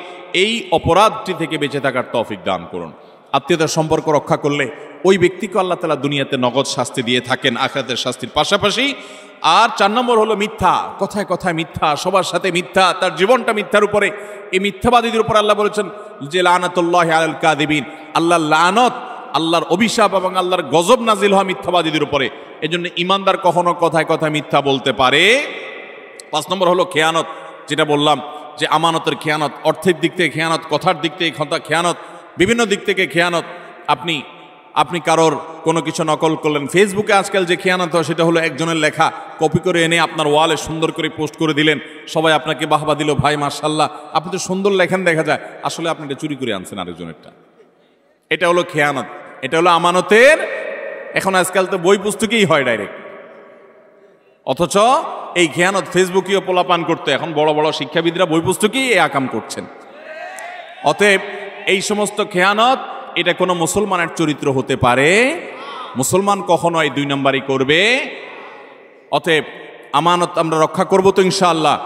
Speaker 1: এই অপরাধটি থেকে বেঁচে থাকার তৌফিক দান করুন। আত্মীয়তার সম্পর্ক রক্ষা করলে ওই ব্যক্তিকে আল্লাহ তাআলা দুনিয়াতে নগদ শাস্তি দিয়ে থাকেন আখিরাতের শাস্তির পাশাপাশি। আর 4 নম্বর হলো মিথ্যা, কথায় কথায় মিথ্যা, সবার সাথে মিথ্যা, তার জীবনটা মিথ্যার উপরে। এই মিথ্যাবাদীদের উপর আল্লাহ বলেছেন যে লানাতুল্লাহি আলাল কাযিবিন, আল্লাহর লানত, আল্লাহর অভিশাপ এবং আল্লাহর গজব নাজিল হয় মিথ্যাবাদীদের উপরে। এজন্য ঈমানদার কখনো কথায় কথায় মিথ্যা বলতে পারে। 5 নম্বর হলো খেয়ানত, যেটা বললাম যে আমানতের খেয়ানত, অর্থের দিক থেকে খেয়ানত, কথার দিক থেকে খেয়ানত, বিভিন্ন দিক থেকে খেয়ানত। আপনি কারোর কোনো কিছু নকল করলেন, ফেসবুকে আজকাল যে খেয়ানত হয় সেটা হলো একজনের লেখা কপি করে এনে আপনার ওয়ালে সুন্দর করে পোস্ট করে দিলেন, সবাই আপনাকে বাহবা দিল, ভাই মাশাআল্লাহ আপনি তো সুন্দর লেখেন, দেখা যায় আসলে আপনি এটা চুরি করে আনছেন আরেকজনেরটা। এটা হলো খেয়ানত, এটা হলো আমানতের। এখন আজকাল তো বই পুস্তকেই হয় ডাইরেক্ট, অথচ এই খেয়ানত ফেসবুকেও পোলাপান করতে এখন বড় বড় শিক্ষাবিদরা বই পুস্তকেই এই আকাম করছেন। অতএব এই সমস্ত খেয়ানত, এটা কোনো মুসলমানের চরিত্র হতে পারে? মুসলমান কখনো এই 2 নম্বরই করবে। অতএব আমানত আমরা রক্ষা করব তো ইনশাআল্লাহ।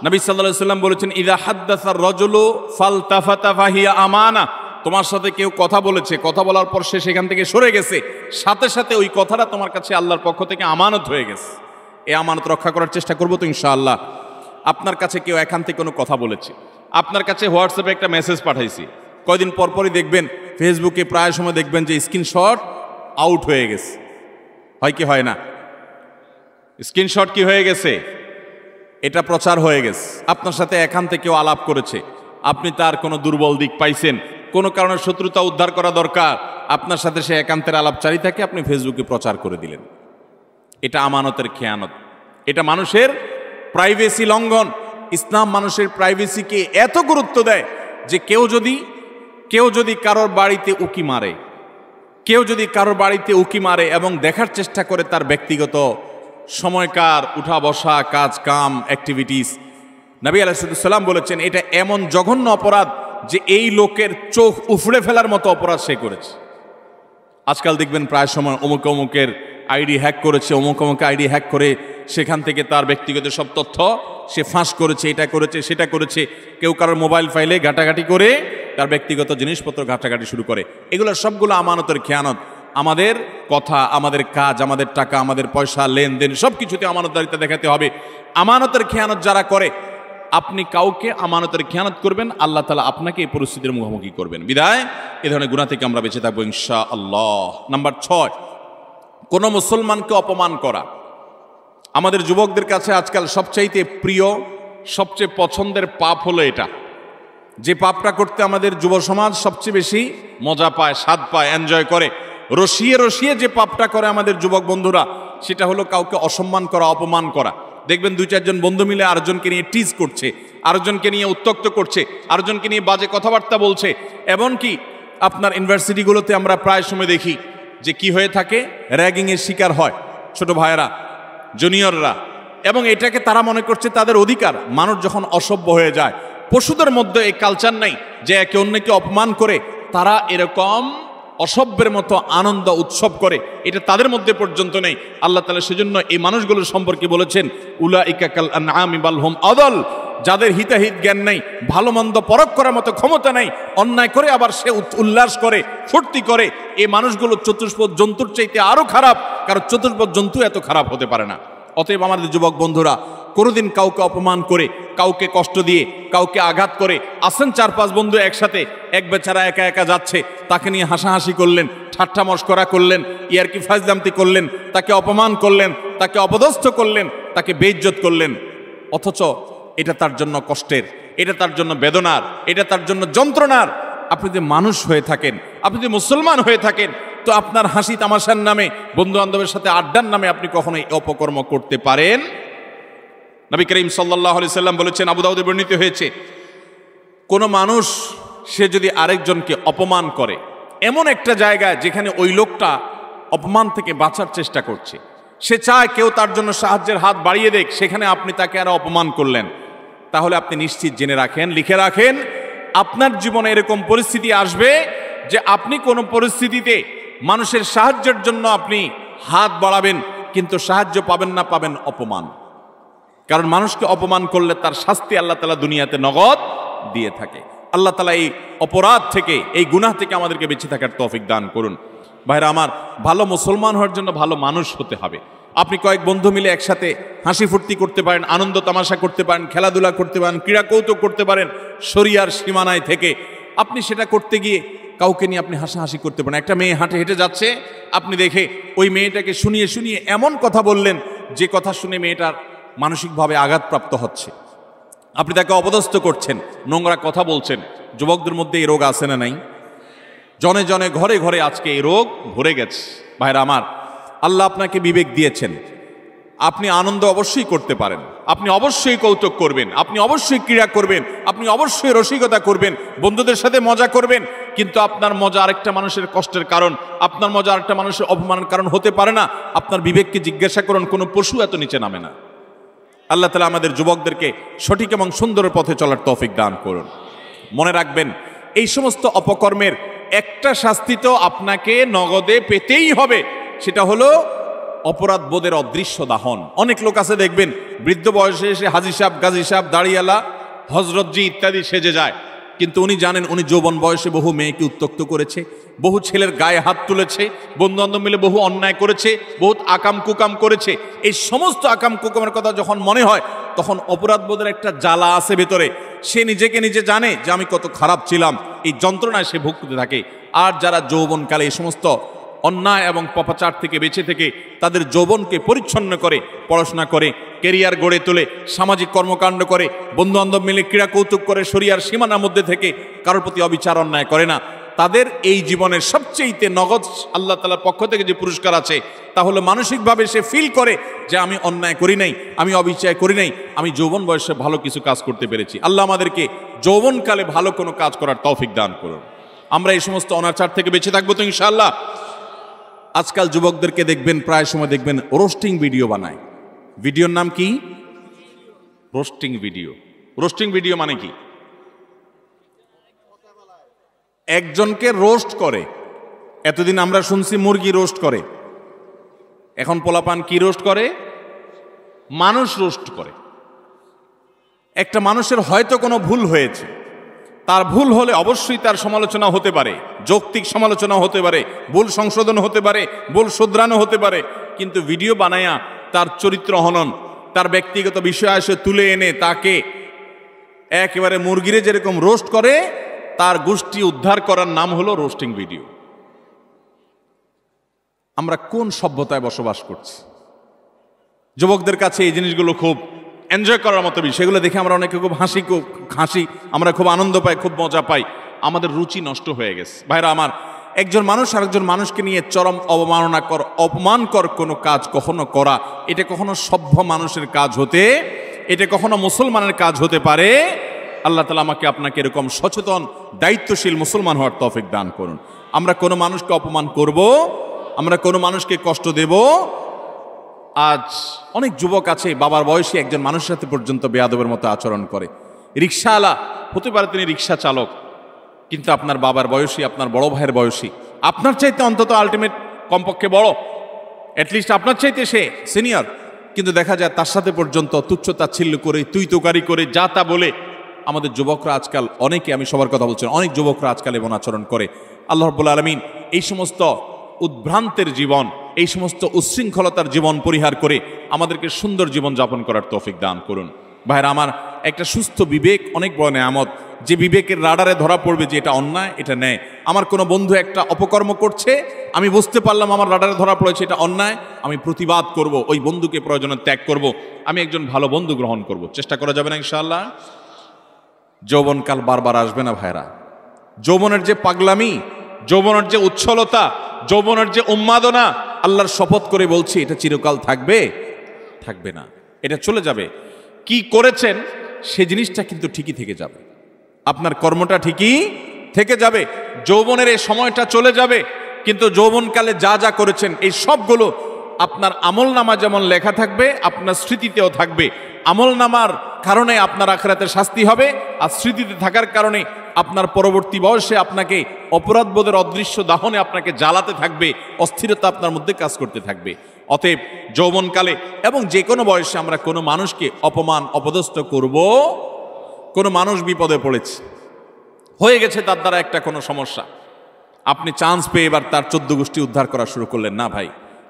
Speaker 1: নবী সাল্লাল্লাহু আলাইহি ওয়াসাল্লাম বলেছেন ইযা হাদ্দাসার রাজুলু ফালতাফাতা ফাহিয়া আমানা, তোমার সাথে কেউ কথা বলেছে, কথা বলার পর সে সেখান থেকে সরে গেছে, সাথে সাথে ওই কথাটা তোমার কাছে আল্লাহর পক্ষ থেকে আমানত হয়ে গেছে। এই আমানত রক্ষা করার চেষ্টা করবো তো ইনশাআল্লাহ। আপনার কাছে কেউ এখান থেকে কোনো কথা বলেছে, আপনার কাছে হোয়াটসঅ্যাপে একটা মেসেজ পাঠাইছি, কয়দিন পরপরই দেখবেন ফেসবুকে প্রায় সময় দেখবেন যে স্ক্রিনশট আউট হয়ে গেছে, হয় কি হয় না? স্ক্রিনশট কি হয়ে গেছে? এটা প্রচার হয়ে গেছে। আপনার সাথে এখান থেকে কেউ আলাপ করেছে, আপনি তার কোনো দুর্বল দিক পাইছেন, কোনো কারণে শত্রুতা উদ্ধার করা দরকার, আপনার সাথে সে একান্তের আলাপচারী থাকে, আপনি ফেসবুকে প্রচার করে দিলেন। এটা আমানতের খেয়ানত, এটা মানুষের প্রাইভেসি লঙ্ঘন। ইসলাম মানুষের প্রাইভেসিকে এত গুরুত্ব দেয় যে কেউ যদি কারোর বাড়িতে উকি মারে, এবং দেখার চেষ্টা করে তার ব্যক্তিগত সময়কার উঠা বসা, কাজ কাম, অ্যাক্টিভিটিস, নবী আলাইহিস সালাম বলেছেন এটা এমন জঘন্য অপরাধ যে এই লোকের চোখ উফড়ে ফেলার মতো অপরাধ সে করেছে। আজকাল দেখবেন প্রায় সময় অমুকের আইডি হ্যাক করেছে, অমুক আইডি হ্যাক করে সেখান থেকে তার ব্যক্তিগত সব তথ্য সে ফাঁস করেছে, এটা করেছে সেটা করেছে। কেউ কারোর মোবাইল ফাইলে ঘাটাঘাটি করে তার ব্যক্তিগত জিনিসপত্র ঘাটাঘাটি শুরু করে। এগুলো সবগুলো আমানতের খেয়ানত। আমাদের কথা, আমাদের কাজ, আমাদের টাকা, আমাদের পয়সা, লেনদেন সব কিছুতে আমানতদারিতা দেখাতে হবে। আমানতের খেয়ানত যারা করে, আপনি কাউকে আমানতের খেয়ানত করবেন, আল্লাহ তাআলা আপনাকে এই পরিস্থিতির মুখোমুখি করবেন। বিদায় এ ধরনের গুনাহ থেকে আমরা বেঁচে থাকবো ইনশাআল্লাহ। নাম্বার 6, কোনো মুসলমানকে অপমান করা। আমাদের যুবকদের কাছে আজকাল সবচাইতে প্রিয়, সবচেয়ে পছন্দের পাপ হলো এটা, যে পাপটা করতে আমাদের যুব সমাজ সবচেয়ে বেশি মজা পায়, স্বাদ পায়, এনজয় করে। রসিয়ে রসিয়ে যে পাপটা করে আমাদের যুবক বন্ধুরা, সেটা হলো কাউকে অসম্মান করা, অপমান করা। দেখবেন 2-4 জন বন্ধু মিলে আরেকজনকে নিয়ে টিজ করছে, আরেকজনকে নিয়ে উত্ত্যক্ত করছে, আরেকজনকে নিয়ে বাজে কথাবার্তা বলছে। এমনকি আপনার ইউনিভার্সিটিগুলোতে আমরা প্রায় সময় দেখি যে কি হয়ে থাকে, র্যাগিংয়ের শিকার হয় ছোট ভাইয়েরা, জুনিয়ররা, এবং এটাকে তারা মনে করছে তাদের অধিকার। মানুষ যখন অসভ্য হয়ে যায়, পশুদের মধ্যে এই কালচার নাই যে একে অন্যকে অপমান করে তারা এরকম অসভ্যের মতো আনন্দ উৎসব করে, এটা তাদের মধ্যে পর্যন্ত নেই। আল্লাহ তাআলা সেজন্য এই মানুষগুলোর সম্পর্কে বলেছেন উলাইকা কাল আনআমি বাল হুম আদাল, যাদের হিতাহিত জ্ঞান নেই, ভালো মন্দ পরখ করার মতো ক্ষমতা নেই, অন্যায় করে আবার সে উল্লাস করে, ফুর্তি করে, এই মানুষগুলো চতুষ্পদ জন্তুর চাইতে আরো খারাপ, কারণ চতুষ্পদ জন্তু এত খারাপ হতে পারে না। অতএব আমাদের যুবক বন্ধুরা, কোনোদিন কাউকে অপমান করে, কাউকে কষ্ট দিয়ে, কাউকে আঘাত করে, আসেন 4-5 বন্ধু একসাথে, এক বেচারা একা একা যাচ্ছে, তাকে নিয়ে হাসাহাসি করলেন, ঠাট্টা মশকরা করলেন, ইয়ারকি ফাজলামতি করলেন, তাকে অপমান করলেন, তাকে অপদস্থ করলেন, তাকে বেইজ্জত করলেন। অথচ এটা তার জন্য কষ্টের, এটা তার জন্য বেদনার, এটা তার জন্য যন্ত্রণার। আপনি যদি মানুষ হয়ে থাকেন, আপনি যদি মুসলমান হয়ে থাকেন, তো আপনার হাসি তামাশার নামে, বন্ধু বান্ধবের সাথে আড্ডার নামে আপনি কখনোই অপকর্ম করতে পারেন। নবী করিম সাল্লাল্লাহু আলাইহি সাল্লাম বলেছেন, আবু দাউদে বর্ণিত হয়েছে, কোনো মানুষ সে যদি আরেকজনকে অপমান করে এমন একটা জায়গায় যেখানে ওই লোকটা অপমান থেকে বাঁচার চেষ্টা করছে, সে চায় কেউ তার জন্য সাহায্যের হাত বাড়িয়ে দেখ, সেখানে আপনি তাকে আরো অপমান করলেন, তাহলে আপনি নিশ্চিত জেনে রাখেন, লিখে রাখেন, আপনার জীবনে এরকম পরিস্থিতি আসবে যে আপনি কোনো পরিস্থিতিতে মানুষের সাহায্যের জন্য আপনি হাত বাড়াবেন, কিন্তু সাহায্য পাবেন না, পাবেন অপমান। কারণ মানুষকে অপমান করলে তার শাস্তি আল্লাহ তাআলা দুনিয়াতে নগদ দিয়ে থাকে। আল্লাহ তাআলা এই অপরাধ থেকে, এই গুনাহ থেকে আমাদেরকে বেঁচে থাকার তৌফিক দান করুন। ভাইরা আমার, ভালো মুসলমান হওয়ার জন্য ভালো মানুষ হতে হবে। আপনি কয়েক বন্ধু মিলে একসাথে হাসি ফুর্তি করতে পারেন, আনন্দ তামাশা করতে পারেন, খেলাধুলা করতে পারেন, ক্রীড়া কৌতুক করতে পারেন, শরিয়ার সীমানায় থেকে আপনি সেটা করতে গিয়ে কাউকে নিয়ে আপনি হাসাহাসি করতে পারেন। একটা মেয়ে হাঁটে হেঁটে যাচ্ছে, আপনি দেখে ওই মেয়েটাকে শুনিয়ে শুনিয়ে এমন কথা বললেন যে কথা শুনে মেয়েটার মানসিকভাবে আঘাতপ্রাপ্ত হচ্ছে, আপনি তাকে অপদস্থ করছেন, নোংরা কথা বলছেন। যুবকদের মধ্যে এই রোগ আছে না নাই? জনে জনে ঘরে ঘরে আজকে এই রোগ ভরে গেছে। ভাইরা আমার, আল্লাহ আপনাকে বিবেক দিয়েছেন, আপনি আনন্দ অবশ্যই করতে পারেন, আপনি অবশ্যই কৌতুক করবেন, আপনি অবশ্যই ক্রীড়া করবেন, আপনি অবশ্যই রসিকতা করবেন, বন্ধুদের সাথে মজা করবেন, কিন্তু আপনার মজা আরেকটা মানুষের কষ্টের কারণ, আপনার মজা আরেকটা মানুষের অপমানের কারণ হতে পারে না। আপনার বিবেককে জিজ্ঞাসা করুন, কোনো পশু এত নিচে নামে না। আল্লাহ তাআলা আমাদের যুবকদেরকে সঠিক এবং সুন্দর পথে চলার তৌফিক দান করুন। মনে রাখবেন, এই সমস্ত অপকর্মের একটা শাস্তি তো আপনাকে নগদে পেতেই হবে, সেটা হলো অপরাধ বোধের অদৃশ্য দাহন। অনেক লোক আছে দেখবেন, বৃদ্ধ বয়সে এসে হাজী সাহেব, গাজী সাহেব, দাড়িওয়ালা, হজরতজি ইত্যাদি সেজে যায়, কিন্তু উনি জানেন উনি যৌবন বয়সে বহু মেয়েকে উত্ত্যক্ত করেছে, বহু ছেলের গায়ে হাত তুলেছে, বন্ধু বান্ধব মিলে বহু অন্যায় করেছে, বহুত আকাম কুকাম করেছে। এই সমস্ত আকাম কুকামের কথা যখন মনে হয়, তখন অপরাধ বোধের একটা জ্বালা আছে ভেতরে, সে নিজেকে নিজে জানে যে আমি কত খারাপ ছিলাম, এই যন্ত্রণায় সে ভুগতে থাকে। আর যারা যৌবনকালে এই সমস্ত অন্যায় এবং পাপাচার থেকে বেঁচে থেকে তাদের যৌবনকে পরিচ্ছন্ন করে, পড়াশোনা করে, কেরিয়ার গড়ে তোলে, সামাজিক কর্মকাণ্ড করে, বন্ধু বান্ধব মিলে ক্রীড়া কৌতুক করে, শরিয়ার সীমানার মধ্যে থেকে কারোর প্রতি অবিচার অন্যায় করে না, তাদের এই জীবনের সবচেয়ে নগদ আল্লাহ তাআলার পক্ষ থেকে যে পুরস্কার আছে, তা হলো মানসিকভাবে সে ফিল করে যে আমি অন্যায় করি নাই, আমি অবিচার করি নাই, আমি যৌবন বয়সে ভালো কিছু কাজ করতে পেরেছি। আল্লাহ আমাদেরকে যৌবনকালে ভালো কোনো কাজ করার তৌফিক দান করুন। আমরা এই সমস্ত অনাচার থেকে বেঁচে থাকবো তো ইনশাআল্লাহ। আজকাল যুবকদেরকে দেখবেন, প্রায় সময় দেখবেন রোস্টিং ভিডিও বানায়। ভিডিওর নাম কি? Roasting video. রোস্টিং ভিডিও মানে কি? একজনকে রোস্ট করে। এতদিন আমরা শুনছি মুরগি রোস্ট করে, এখন পোলাপান কি রোস্ট করে? মানুষ রোস্ট করে। একটা মানুষের হয়তো কোনো ভুল হয়েছে, তার ভুল হলে অবশ্যই তার সমালোচনা হতে পারে, যৌক্তিক সমালোচনা হতে পারে, ভুল সংশোধন হতে পারে, ভুল শুধরানো হতে পারে, কিন্তু ভিডিও বানায়া তার চরিত্র হনন, তার ব্যক্তিগত বিষয় এসে তুলে এনে তাকে একেবারে মুরগিরে যেরকম রোস্ট করে, তার গোষ্ঠী উদ্ধার করার নাম হলো রোস্টিং ভিডিও। আমরা কোন সভ্যতায় বসবাস করছি? যুবকদের কাছে এই জিনিসগুলো খুব এনজয় করার মতো বিষয়, সেগুলো দেখে আমরা অনেকে খুব হাসি, আমরা খুব আনন্দ পাই, খুব মজা পাই, আমাদের রুচি নষ্ট হয়ে গেছে। ভাইরা আমার, একজন মানুষ আরেকজন মানুষকে নিয়ে চরম অপমানকর কোনো কাজ কখনো করা, এটা কখনো সভ্য মানুষের কাজ হতে, এটা কখনো মুসলমানের কাজ হতে পারে। আল্লাহ তাআলা আমাকে আপনাকে এরকম সচেতন দায়িত্বশীল মুসলমান হওয়ার তৌফিক দান করুন। আমরা কোনো মানুষকে অপমান করব, আমরা কোনো মানুষকে কষ্ট দেব। আজ অনেক যুবক আছে, বাবার বয়সী একজন মানুষের সাথে পর্যন্ত বেয়াদবের মতো আচরণ করে। রিক্সাওয়ালা হতে পারে, তিনি রিক্সা চালক, কিন্তু আপনার বাবার বয়সী, আপনার বড় ভাইয়ের বয়সী, আপনার চাইতে অন্তত আলটিমেট কমপক্ষে বড়, অ্যাটলিস্ট আপনার চাইতে সে সিনিয়র, কিন্তু দেখা যায় তার সাথে পর্যন্ত তুচ্ছ তাচ্ছিল্য করে, তুই তোকারি করে, যা তা বলে আমাদের যুবকরা আজকাল, অনেকে, আমি সবার কথা বলছি, অনেক যুবকরা আজকাল এমন আচরণ করে। আল্লাহ রাব্বুল আলামিন এই সমস্ত উদ্ভ্রান্তের জীবন, এই সমস্ত উচ্ছৃঙ্খলতার জীবন পরিহার করে আমাদেরকে সুন্দর জীবন যাপন করার তৌফিক দান করুন। ভাইরা আমার, একটা সুস্থ বিবেক অনেক বড় নেয়ামত, যে বিবেকের রাডারে ধরা পড়বে যে এটা অন্যায়, এটা ন্যায়। আমার কোনো বন্ধু একটা অপকর্ম করছে, আমি বুঝতে পারলাম আমার রাডারে ধরা পড়েছে এটা অন্যায়, আমি প্রতিবাদ করব, ওই বন্ধুকে প্রয়োজনে ত্যাগ করব, আমি একজন ভালো বন্ধু গ্রহণ করব। চেষ্টা করা যাবে না ইনশাআল্লাহ? যৌবনকাল বারবার আসবে না ভাইরা। যৌবনের যে পাগলামি, যৌবনের যে উচ্ছলতা, যৌবনের যে উন্মাদনা, আল্লাহর শপথ করে বলছি এটা চিরকাল থাকবে? থাকবে না, এটা চলে যাবে। কি করেছেন সে জিনিসটা কিন্তু ঠিকই থেকে যাবে। আপনার কর্মটা ঠিকই থেকে যাবে। যৌবনের এই সময়টা চলে যাবে, কিন্তু যৌবনকালে যা যা করেছেন এই সবগুলো আপনার আমলনামা যেমন লেখা থাকবে, আপনার স্মৃতিতেও থাকবে। আমলনামার কারণে আপনার আখিরাতের শাস্তি হবে, আর স্মৃতিতে থাকার কারণে আপনার পরবর্তী বয়সে আপনাকে অপরাধবোধের অদৃশ্য দাহনে আপনাকে জ্বালাতে থাকবে, অস্থিরতা আপনার মধ্যে কাজ করতে থাকবে। অতএব যৌবনকালে এবং যে কোনো বয়সে আমরা কোনো মানুষকে অপমান অপদস্থ করব। কোনো মানুষ বিপদে পড়েছে, হয়ে গেছে তার দ্বারা একটা কোনো সমস্যা, আপনি চান্স পেয়ে এবার তার 14 গোষ্ঠী উদ্ধার করা শুরু করলেন না ভাই।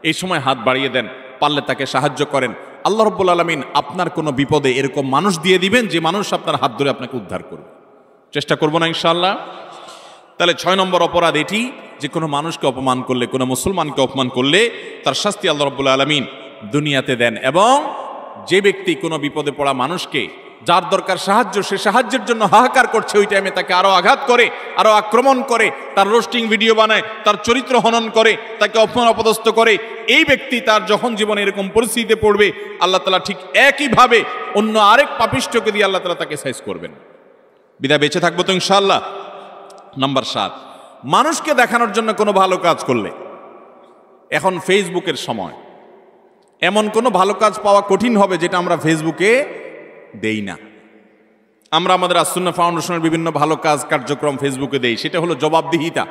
Speaker 1: এই সময় হাত বাড়িয়ে দেন, পারলে তাকে সাহায্য করেন। আল্লাহ রাব্বুল আলামিন আপনার কোনো বিপদে এরকম মানুষ দিয়ে দিবেন যে মানুষ আপনার হাত ধরে আপনাকে উদ্ধার করবে। চেষ্টা করবো না ইনশাআল্লাহ? তাহলে 6 নম্বর অপরাধ এটি যে কোনো মানুষকে অপমান করলে, কোনো মুসলমানকে অপমান করলে তার শাস্তি আল্লাহ রাব্বুল আলামিন দুনিয়াতে দেন। এবং যে ব্যক্তি কোনো বিপদে পড়া মানুষকে, যার দরকার সাহায্য, সে সাহায্যের জন্য হাহাকার করছে, ওই টাইমে তাকে আরো আঘাত করে, আরো আক্রমণ করে, তার রোস্টিং ভিডিও বানায়, তার চরিত্র হনন করে, তাকে অপমান অপদস্থ করে, এই ব্যক্তি তার যখন জীবনে এরকম পরিস্থিতিতে পড়বে, আল্লাহ তাআলা ঠিক একইভাবে অন্য আরেক পাপিষ্ঠকে দিয়ে আল্লাহ তাআলা তাকে সাইজ করবেন। বিদায় বেঁচে থাকবো তো ইনশাআল্লাহ। নাম্বার 7, মানুষকে দেখানোর জন্য কোনো ভালো কাজ করলে, এখন ফেসবুকের সময়, এমন কোনো ভালো কাজ পাওয়া কঠিন হবে যেটা আমরা ফেসবুকে দেই না। আমরা আমাদের আসুন্নাহ ফাউন্ডেশনের বিভিন্ন ভালো কাজ কার্যক্রম ফেসবুকে দেই, সেটা হলো জবাবদিহিতা।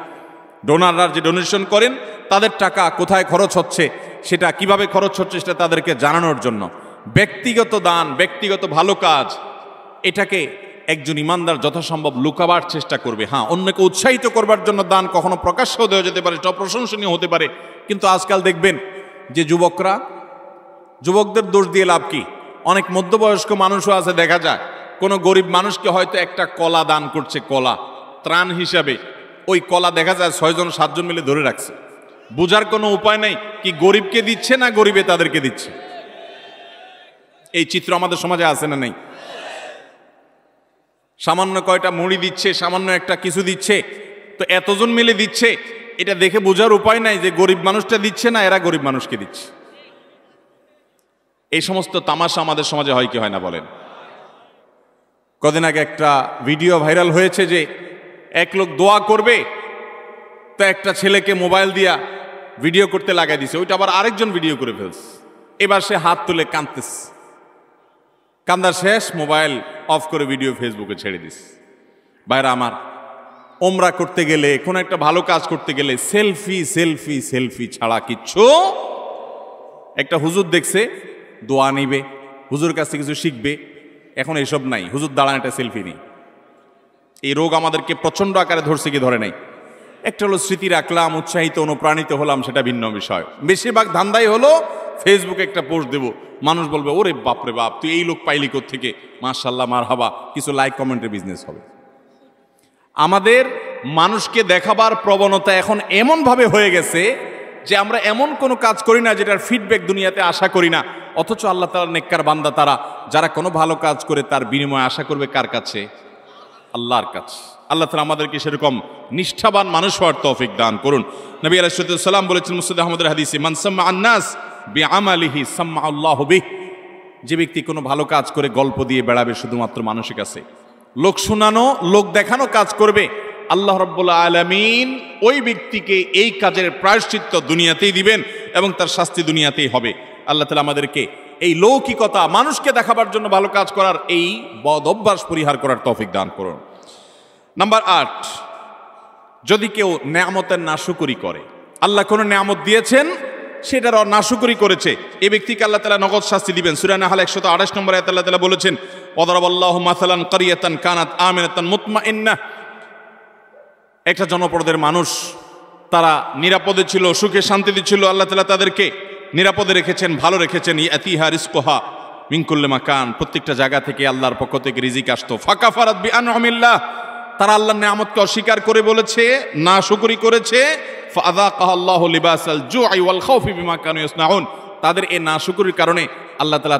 Speaker 1: ডোনাররা যে ডোনেশন করেন তাদের টাকা কোথায় খরচ হচ্ছে, সেটা কিভাবে খরচ হচ্ছে সেটা তাদেরকে জানানোর জন্য। ব্যক্তিগত দান, ব্যক্তিগত ভালো কাজ, এটাকে একজন ইমানদার যথাসম্ভব লুকাবার চেষ্টা করবে। হ্যাঁ, অন্যকে উৎসাহিত করবার জন্য দান কখনো প্রকাশ্যও দেওয়া যেতে পারে, সেটা প্রশংসনীয় হতে পারে। কিন্তু আজকাল দেখবেন যে যুবকদের দোষ দিয়ে লাভ কি? অনেক মধ্যবয়স্ক মানুষও আছে, দেখা যায় কোনো গরিব মানুষকে হয়তো একটা কলা দান করছে, কলা ত্রাণ হিসাবে। ওই কলা দেখা যায় 6 জন 7 জন মিলে ধরে রাখছে। বোঝার কোনো উপায় নেই কি গরিবকে দিচ্ছে না গরিবে তাদেরকে দিচ্ছে। এই চিত্র আমাদের সমাজে আছে না নেই? সামান্য কয়টা মুড়ি দিচ্ছে, সামান্য একটা কিছু দিচ্ছে, তো এতজন মিলে দিচ্ছে, এটা দেখে বোঝার উপায় নাই যে গরিব মানুষটা দিচ্ছে না এরা গরিব মানুষকে দিচ্ছে। এই সমস্ত তামাশা আমাদের সমাজে হয় কি হয় না বলেন? কদিন আগে একটা ভিডিও ভাইরাল হয়েছে যে এক লোক দোয়া করবে, তো একটা ছেলেকে মোবাইল দিয়া ভিডিও করতে লাগাই দিছে, ওইটা আবার আরেকজন ভিডিও করে ফেলছে। এবার সে হাত তুলে কাঁদতেছে, কান্দা শেষ, মোবাইল অফ করে ভিডিও ফেসবুকে ছেড়ে দিস। ভাইরা আমার, ওমরা করতে গেলে, কোনো একটা ভালো কাজ করতে গেলে সেলফি সেলফি সেলফি ছাড়া কিচ্ছু। একটা হুজুর দেখছে দোয়া নিবে, হুজুর কাছ থেকে কিছু শিখবে, এখন এসব নাই। হুজুর দাঁড়ান একটা সেলফি নেই। এই রোগ আমাদেরকে প্রচন্ড আকারে ধরছে কি ধরে নাই? একটা হলো স্মৃতি রাখলাম, উৎসাহিত অনুপ্রাণিত হলাম, সেটা ভিন্ন বিষয়। বেশিরভাগ ধান্দাই হলো ফেসবুকে একটা পোস্ট দেবো, মানুষ বলবে ওরে বাপরে বাপ, তুই এই লোক পাইলি কোত্থেকে, মাশাআল্লাহ মারহাবা, কিছু লাইক কমেন্টের বিজনেস হবে। আমাদের মানুষকে দেখাবার প্রবণতা এখন এমনভাবে হয়ে গেছে যে আমরা এমন কোনো কাজ করি না যেটার ফিডব্যাক দুনিয়াতে আশা করি না। অথচ আল্লাহ তাআলার নেককার বান্দা তারা, যারা কোনো ভালো কাজ করে তার বিনিময় আশা করবে কার কাছে? আল্লাহর কাছে। আল্লাহ তাআলা আমাদেরকে সেরকম নিষ্ঠাবান মানুষ হওয়ার তৌফিক দান করুন। নবী আলাইহিস সালাম বলেছেন মুসনাদ আহমদের হাদিসে, মান সাম্মা আন-নাস বিআমালিহি সাম্মা আল্লাহু বিহি। যে ব্যক্তি কোনো ভালো কাজ করে গল্প দিয়ে বেড়াবে শুধুমাত্র মানুষের কাছে, লোক শোনানো, লোক দেখানো কাজ করবে, আল্লাহ রাব্বুল আলামিন ওই ব্যক্তিকে এই কাজের প্রায়শ্চিত্ত দুনিয়াতেই দিবেন এবং তার শাস্তি দুনিয়াতেই হবে। আল্লাহ তাআলা আমাদেরকে এই লৌকিকতা, মানুষকে দেখাবার জন্য ভালো কাজ করার এই বদ অভ্যাস পরিহার করার তৌফিক দান করুন। নাম্বার 8, যদি কেউ নেয়ামতের নাশুকরি করে, আল্লাহ কোনো নেয়ামত দিয়েছেন সেটার নাশুকরি করেছে, এই ব্যক্তিকে আল্লাহ তাআলা নগদ শাস্তি দিবেন। সূরা নাহল 128 নম্বরে আয়াতে আল্লাহ তাআলা বলেছেন, ওয়াদারাবাল্লাহু মাসালান কারিয়াতান কানাত আমিনাতান মুতমাইন্নাহ। একটা জনপদের মানুষ, তারা নিরাপদে ছিল, সুখে শান্তিতে ছিল, আল্লাহ তাআলা তাদেরকে নিরাপদে রেখেছেন, ভালো রেখেছেন। ইয়াতিহা রিজকুহা মিন কুল্লি মাকান, প্রত্যেকটা জায়গা থেকে আল্লাহর পক্ষ থেকে রিজিক আসতো। ফাকাফারাত বিআনউমিল্লাহ, তারা আল্লাহর নিয়ামতকে অস্বীকার করে বলেছে, নাশুকরি করেছে। ফাযাকাহা আল্লাহু লিবাসাল জুই ওয়াল খাউফি বিমা কানু ইয়াসনাউন, তাদের এই নাশুকরির কারণে আল্লাহ তাআলা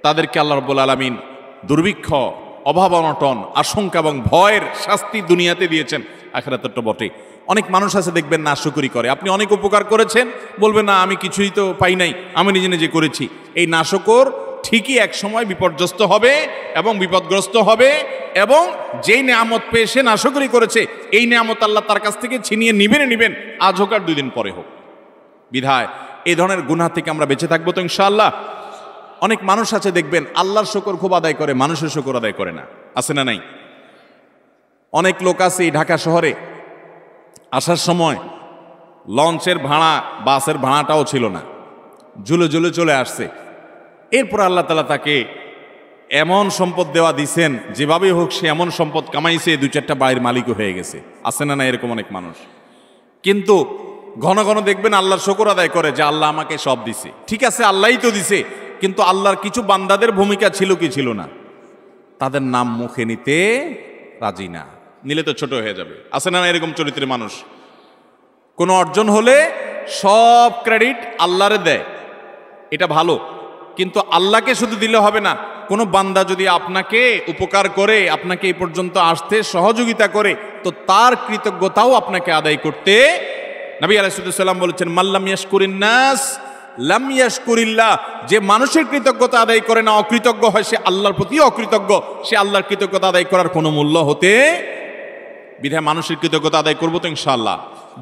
Speaker 1: তাদেরকে আল্লাহ রাব্বুল আলামিন দুর্ভিক্ষ, অভাব অনটন, আশঙ্কা এবং ভয়ের শাস্তি দুনিয়াতে দিয়েছেন, আখিরাতের তো বটে। অনেক মানুষ আছে দেখবেন নাশুকরি করে, আপনি অনেক উপকার করেছেন, বলবেন না আমি কিছুই তো পাই নাই, আমি নিজে নিজে করেছি। এই নাশকর ঠিকই এক সময় বিপর্যস্ত হবে এবং বিপদগ্রস্ত হবে, এবং যেই নেয়ামত পেয়ে সে নাশকরি করেছে এই নেয়ামত আল্লাহ তার কাছ থেকে ছিনিয়ে নিবেন, আজ হোক আর 2 দিন পরে হোক। বিধায় এই ধরনের গুনাহ থেকে আমরা বেঁচে থাকবো তো ইনশাআল্লাহ। অনেক মানুষ আছে দেখবেন আল্লাহর শুকর খুব আদায় করে, মানুষের শুকর আদায় করে না, আছে না নাই? অনেক লোক আছে এই ঢাকা শহরে আসার সময় লঞ্চের ভাড়া, বাসের ভাড়াটাও ছিল না, ঝুলে ঝুলে চলে আসছে। এরপর আল্লাহ তাআলা তাকে এমন সম্পদ দেওয়া দিছেন, যেভাবেই হোক সে এমন সম্পদ কামাইছে 2-4টা বাড়ির মালিকও হয়ে গেছে, আছে না না? এরকম অনেক মানুষ। কিন্তু ঘন ঘন দেখবেন আল্লাহর শুকর আদায় করে যে আল্লাহ আমাকে সব দিছে। ঠিক আছে, আল্লাহই তো দিছে, কিন্তু আল্লাহর কিছু বান্দাদের ভূমিকা ছিল কি ছিল না? তাদের নাম মুখে নিতে রাজি না, নিলে তো ছোট হয়ে যাবে, আছে না না? এরকম চরিত্রের মানুষ। কোনো অর্জন হলে সব ক্রেডিট আল্লাহরে দেয়, এটা ভালো, কিন্তু আল্লাহকে শুধু দিলে হবে না। কোনো বান্দা যদি আপনাকে উপকার করে, আপনাকে এই পর্যন্ত আসতে সহযোগিতা করে, তো তার কৃতজ্ঞতাও আপনাকে আদায় করতে নবী আলাইহিস সালাম বলেছেন, মাল্লাম ইয়াশকুরিন নাস লাম ইয়াশকুরিল্লাহ। যে মানুষের কৃতজ্ঞতা আদায় করে না, অকৃতজ্ঞ হয়, সে আল্লাহর প্রতি অকৃতজ্ঞ, সে আল্লাহর কৃতজ্ঞতা আদায় করার কোনো মূল্য হতে। বিধায় মানুষের কৃতজ্ঞতা আদায় করবো তো ইনশাআল্লাহ।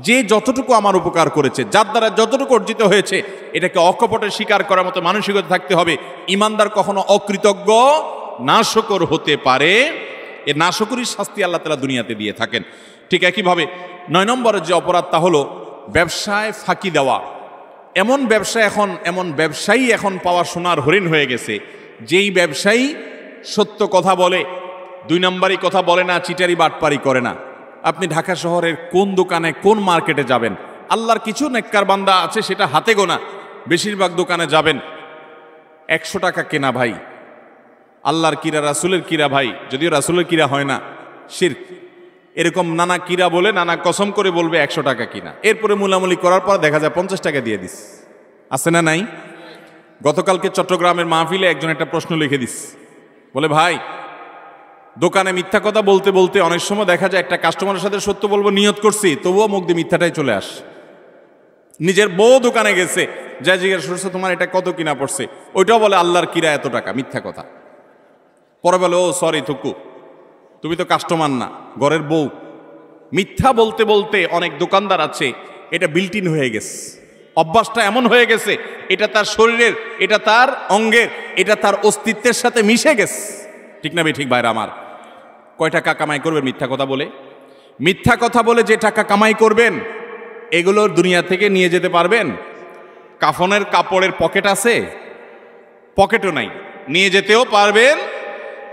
Speaker 1: যে যতটুকু আমার উপকার করেছে, যার দ্বারা যতটুকু অর্জিত হয়েছে, এটাকে অকপটে স্বীকার করার মতো মানসিকতা থাকতে হবে। ইমানদার কখনো অকৃতজ্ঞ নাশকর হতে পারে, এ নাশকরির শাস্তি আল্লাহ তাআলা দুনিয়াতে দিয়ে থাকেন। ঠিক একইভাবে 9 নম্বরের যে অপরাধ, তা হলো ব্যবসায় ফাঁকি দেওয়া। এমন ব্যবসায়ী এখন পাওয়া সোনার হরিণ হয়ে গেছে, যেই ব্যবসায়ী সত্য কথা বলে, 2 নম্বরই কথা বলে না, চিটারি বাটপারি করে না। আপনি ঢাকা শহরের কোন দোকানে, কোন মার্কেটে যাবেন, আল্লাহর কিছু নেককার বান্দা আছে সেটা হাতে গোনা, বেশিরভাগ দোকানে যাবেন 100 টাকা কেনা ভাই, আল্লাহর কিরা, রাসূলের কিরা ভাই, যদিও রাসূলের কিরা হয় না, শিরক। এরকম নানা কিরা বলে, নানা কসম করে বলবে 100 টাকা কিনা, এরপরে মুলামুলি করার পর দেখা যায় 50 টাকা দিয়ে দিস, আছে না নাই? গতকালকে চট্টগ্রামের মাহফিলে একজন একটা প্রশ্ন লিখে দিস, বলে ভাই, দোকানে মিথ্যা কথা বলতে বলতে অনেক সময় দেখা যায় একটা কাস্টমারের সাথে সত্য বলবো নিয়ত করছি, তবুও মুখ দিয়ে মিথ্যাটাই চলে আস। নিজের বউ দোকানে গেছে, যা জিজ্ঞেস করছে তোমার এটা কত কিনা পড়ছে, ওইটাও বলে আল্লাহর কিরা এত টাকা, মিথ্যা কথা। পরে বলে ও সরি থুকু, তুমি তো কাস্টমার না, ঘরের বউ। মিথ্যা বলতে বলতে অনেক দোকানদার আছে, এটা বিল্ট ইন হয়ে গেছে, অভ্যাসটা এমন হয়ে গেছে, এটা তার শরীরের, এটা তার অঙ্গের, এটা তার অস্তিত্বের সাথে মিশে গেছে। ঠিক না ঠিক ভাইরা আমার? কয় টাকা কামাই করবেন মিথ্যা কথা বলে? মিথ্যা কথা বলে যে টাকা কামাই করবেন, এগুলো দুনিয়া থেকে নিয়ে যেতে পারবেন? কাফনের কাপড়ের পকেট আছে? পকেটও নাই, নিয়ে যেতেও পারবেন?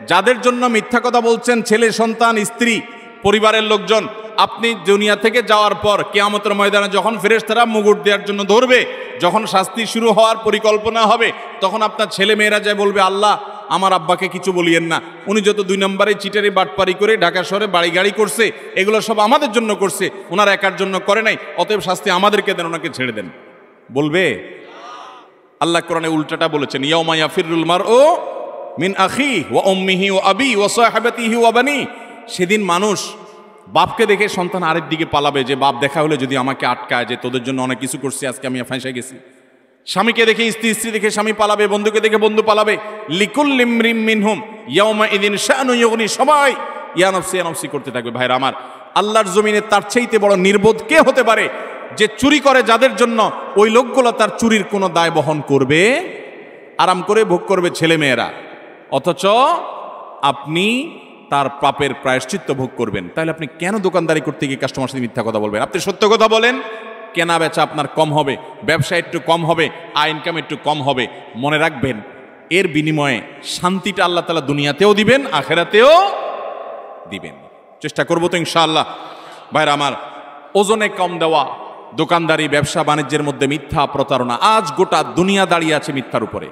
Speaker 1: যাদের জন্য মিথ্যা কথা বলছেন, ছেলে সন্তান, স্ত্রী, পরিবারের লোকজন, আপনি দুনিয়া থেকে যাওয়ার পর কিয়ামতের ময়দানে যখন ফেরেশতারা মুগুর দেওয়ার জন্য ধরবে, যখন শাস্তি শুরু হওয়ার পরিকল্পনা হবে, তখন আপনার ছেলে মেয়েরা যায় বলবে, আল্লাহ আমার আব্বাকে কিছু বলিয়েন না, উনি যত 2 নম্বরে চিটারি বাটপারি করে ঢাকা শহরে বাড়ি গাড়ি করছে, এগুলো সব আমাদের জন্য করছে, ওনার একার জন্য করে নাই, অতএব শাস্তি আমাদেরকে দেন, ওনাকে ছেড়ে দেন। বলবে? আল্লাহ কোরআনে উল্টাটা বলেছেন, ইয়াউমা ইয়াফিরুল মারউ মিন আখিহি ওয়া উম্মিহি ওয়া আবিহি ওয়া সাহিবাতিহি ওয়া বানি। সেদিন মানুষ বাপকে দেখে সন্তান আরেক দিকে পালাবে, যে বাপ দেখা হলে যদি আমাকে আটকায়, যে তোদের জন্য অনেক কিছু করছি, আজকে আমি ফাঁসে গেছি। স্বামীকে দেখে স্ত্রী, স্ত্রী দেখে স্বামী পালাবে, বন্ধুকে দেখে বন্ধু পালাবে। লিকুল্লি ইমরিম মিনহুম ইয়াউমা ইযিন শাআনু ইউগনি, সবাই ইয়া নফসি করতে থাকবে। ভাইরা আমার, আল্লাহর জমিনে তার চাইতে বড় নির্বোধ কে হতে পারে, যে চুরি করে যাদের জন্য, ওই লোকগুলো তার চুরির কোনো দায় বহন করবে, আরাম করে ভোগ করবে ছেলে মেয়েরা, অথচ আপনি তার পাপের প্রায়শ্চিত্ত ভোগ করবেন। তাহলে আপনি কেন দোকানদারি করতে গিয়ে কাস্টমার সাথে মিথ্যা কথা বলবেন? আপনি সত্য কথা বলেন, কেনা বেচা আপনার কম হবে, ব্যবসা একটু কম হবে, আয় ইনকাম একটু কম হবে। মনে রাখবেন, এর বিনিময়ে শান্তিটা আল্লাহ তাআলা দুনিয়াতেও দিবেন, আখেরাতেও দিবেন। চেষ্টা করবো তো ইনশাআল্লাহ। ভাইরা আমার, ওজনে কম দেওয়া, দোকানদারি, ব্যবসা বাণিজ্যের মধ্যে মিথ্যা, প্রতারণা, আজ গোটা দুনিয়া দাঁড়িয়ে আছে মিথ্যার উপরে।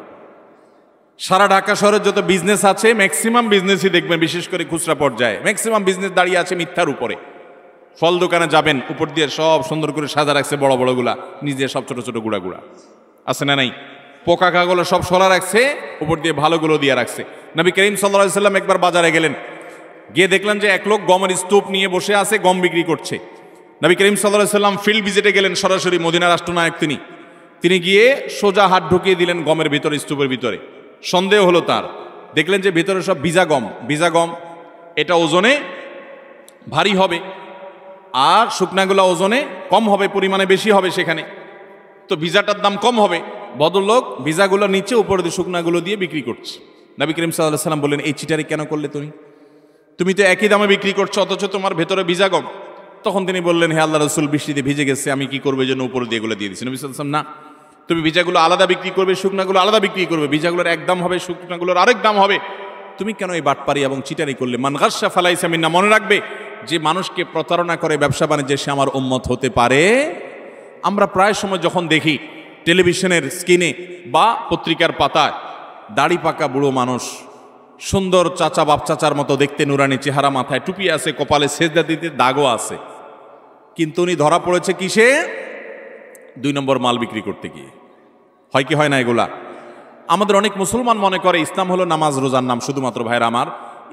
Speaker 1: সারা ঢাকা শহরের যত বিজনেস আছে, ম্যাক্সিমাম বিজনেসই দেখবেন, বিশেষ করে খুচরা পর্যায়ে ম্যাক্সিমাম বিজনেস দাঁড়িয়ে আছে মিথ্যার উপরে। ফল দোকানে যাবেন, উপর দিয়ে সব সুন্দর করে সাজা রাখছে, বড় বড় গুলা, নিজে সব ছোট ছোট গুড়া গুড়া, আছে না নাই? পোকা খাগুলো সব সরা রাখছে, উপর দিয়ে ভালোগুলো দিয়ে রাখছে। নবী করিম সাল্লাল্লাহু আলাইহি সাল্লাম একবার বাজারে গেলেন, গিয়ে দেখলেন যে এক লোক গমের স্তূপ নিয়ে বসে আছে, গম বিক্রি করছে। নবী করিম সাল্লাল্লাহু আলাইহি সাল্লাম ফিল্ড ভিজিটে গেলেন, সরাসরি মদিনা রাষ্ট্রনায়ক তিনি গিয়ে সোজা হাত ঢুকিয়ে দিলেন গমের ভিতরে, স্তূপের ভিতরে। সন্দেহ হলো তার, দেখলেন যে ভিতরে সব ভিজা গম। এটা ওজনে ভারী হবে, আর শুকনাগুলো ওজনে কম হবে, পরিমাণে বেশি হবে সেখানে, তো ভিজাটার দাম কম হবে। ভদ্রলোক ভিজাগুলো নিচে, উপরে দিয়ে শুকনাগুলো দিয়ে বিক্রি করছে। নবী করিম সাল্লাল্লাহু আলাইহি ওয়াসাল্লাম বললেন, এই চিটারি কেন করলে তুমি তো একই দামে বিক্রি করছো, অথচ তোমার ভেতরে ভিজা কম। তখন তিনি বললেন, হে আল্লাহ রাসূল, বৃষ্টিতে ভিজে গেছে, আমি কি করবো, এই জন্য উপরে দিয়ে এগুলো দিয়ে দিচ্ছি। নবী সাল্লাল্লাহু আলাইহি ওয়াসাল্লাম, না, তুমি ভিজাগুলো আলাদা বিক্রি করবে, শুকনাগুলো আলাদা বিক্রি করবে, ভিজাগুলোর এক দাম হবে, শুকনাগুলোর আরেক দাম হবে। তুমি কেন এই বাটপারি এবং চিটারি করলে? মান গাসসা ফালাইসা মিন্না, মনে রাখবে যে মানুষকে প্রতারণা করে ব্যবসা বাণিজ্যে সে আমার উম্মত হতে পারে। আমরা প্রায় সময় যখন দেখি টেলিভিশনের স্ক্রিনে বা পত্রিকার পাতায় দাড়ি পাকা বুড়ো মানুষ, সুন্দর চাচা বাপ চাচার মতো দেখতে, নুরানি চেহারা, মাথায় টুপি আছে, কপালে সেজদা দিতে দাগও আছে, কিন্তু উনি ধরা পড়েছে কিসে? 2 নম্বর মাল বিক্রি করতে গিয়ে। হয় কি হয় না এগুলা? আমাদের অনেক মুসলমান মনে করে ইসলাম হলো নামাজ রোজার নাম। শুধুমাত্র ভাইরা আমার,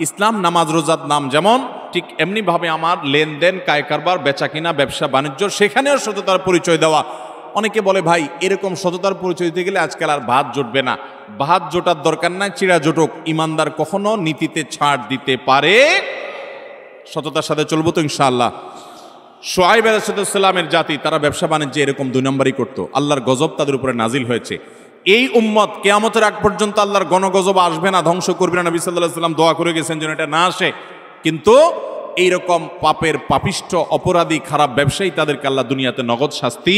Speaker 1: ইসলাম নামাজ রোজার নাম যেমন, ঠিক এমনিভাবে আমার লেনদেন, কায় কারবার, বেচা কিনা, ব্যবসা বাণিজ্য, সেখানেও সততার পরিচয় দেওয়া। অনেকে বলে, ভাই এরকম সততার পরিচয় দিতে গেলে আজকাল আর ভাত জুটবে না। ভাত জোটার দরকার নাই, চিড়া জোটক। ইমানদার কখনো নীতিতে ছাড় দিতে পারে। সততার সাথে চলবো তো ইনশাআল্লাহ। শুআয়ব আলাইহিস সালামের জাতি, তারা ব্যবসা বাণিজ্যে এরকম 2 নম্বরই করত। আল্লাহর গজব তাদের উপরে নাজিল হয়েছে। এই উম্মত কিয়ামতের আগ পর্যন্ত আল্লাহর গণগজব আসবে না, ধ্বংস করবে না। নবী সাল্লাল্লাহু আলাইহি ওয়াসাল্লাম দোয়া করে গেছেন যেন এটা না আসে। কিন্তু এইরকম পাপের পাপিষ্ঠ অপরাধী খারাপ ব্যবসায়ী, তাদেরকে আল্লাহ দুনিয়াতে নগদ শাস্তি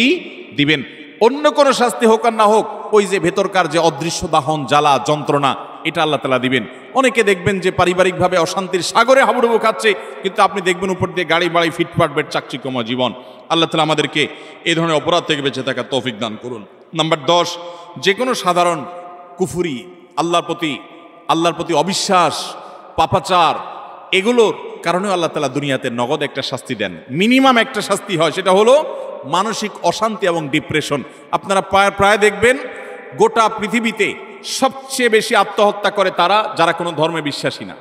Speaker 1: দিবেন। অন্য কোনো শাস্তি হোক আর না হোক, ওই যে ভেতরকার যে অদৃশ্য দাহন, জ্বালা, যন্ত্রণা, এটা আল্লাহ তাআলা দিবেন। অনেকে দেখবেন যে পারিবারিকভাবে অশান্তির সাগরে হাবুডুবু খাচ্ছে, কিন্তু আপনি দেখবেন উপর দিয়ে গাড়ি বাড়ি, ফিটফাট বেড, চাকচিক্যময় জীবন। আল্লাহ তাআলা আমাদেরকে এই ধরনের অপরাধ থেকে বেঁচে থাকার তৌফিক দান করুন। নাম্বার 10, যে কোনো সাধারণ কুফরি, আল্লাহর প্রতি অবিশ্বাস, পাপাচার, এগুলোর কারণেও আল্লাহ তাআলা দুনিয়াতে নগদ একটা শাস্তি দেন। মিনিমাম একটা শাস্তি হয়, সেটা হলো মানসিক অশান্তি এবং ডিপ্রেশন। আপনারা প্রায় দেখবেন গোটা পৃথিবীতে সবচেয়ে বেশি আত্মহত্যা করে তারা যারা কোনো ধর্মে বিশ্বাসী না।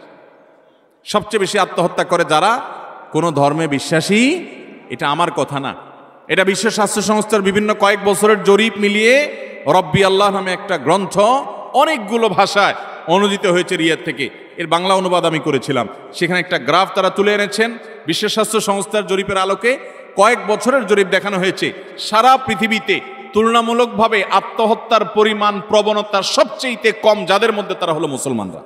Speaker 1: সবচেয়ে বেশি আত্মহত্যা করে যারা কোনো ধর্মে বিশ্বাসী। এটা আমার কথা না, এটা বিশ্ব স্বাস্থ্য সংস্থার বিভিন্ন কয়েক বছরের জরিপ মিলিয়ে রব্বি আল্লাহ নামে একটা গ্রন্থ অনেকগুলো ভাষায় অনুদিত হয়েছে রিয়াদ থেকে। এর বাংলা অনুবাদ আমি করেছিলাম। সেখানে একটা গ্রাফ তারা তুলে এনেছেন। বিশ্ব স্বাস্থ্য সংস্থার জরিপের আলোকে কয়েক বছরের জরিপ দেখানো হয়েছে। সারা পৃথিবীতে তুলনামূলকভাবে আত্মহত্যার পরিমাণ, প্রবণতা সবচেয়ে কম যাদের মধ্যে, তারা হলো মুসলমানরা।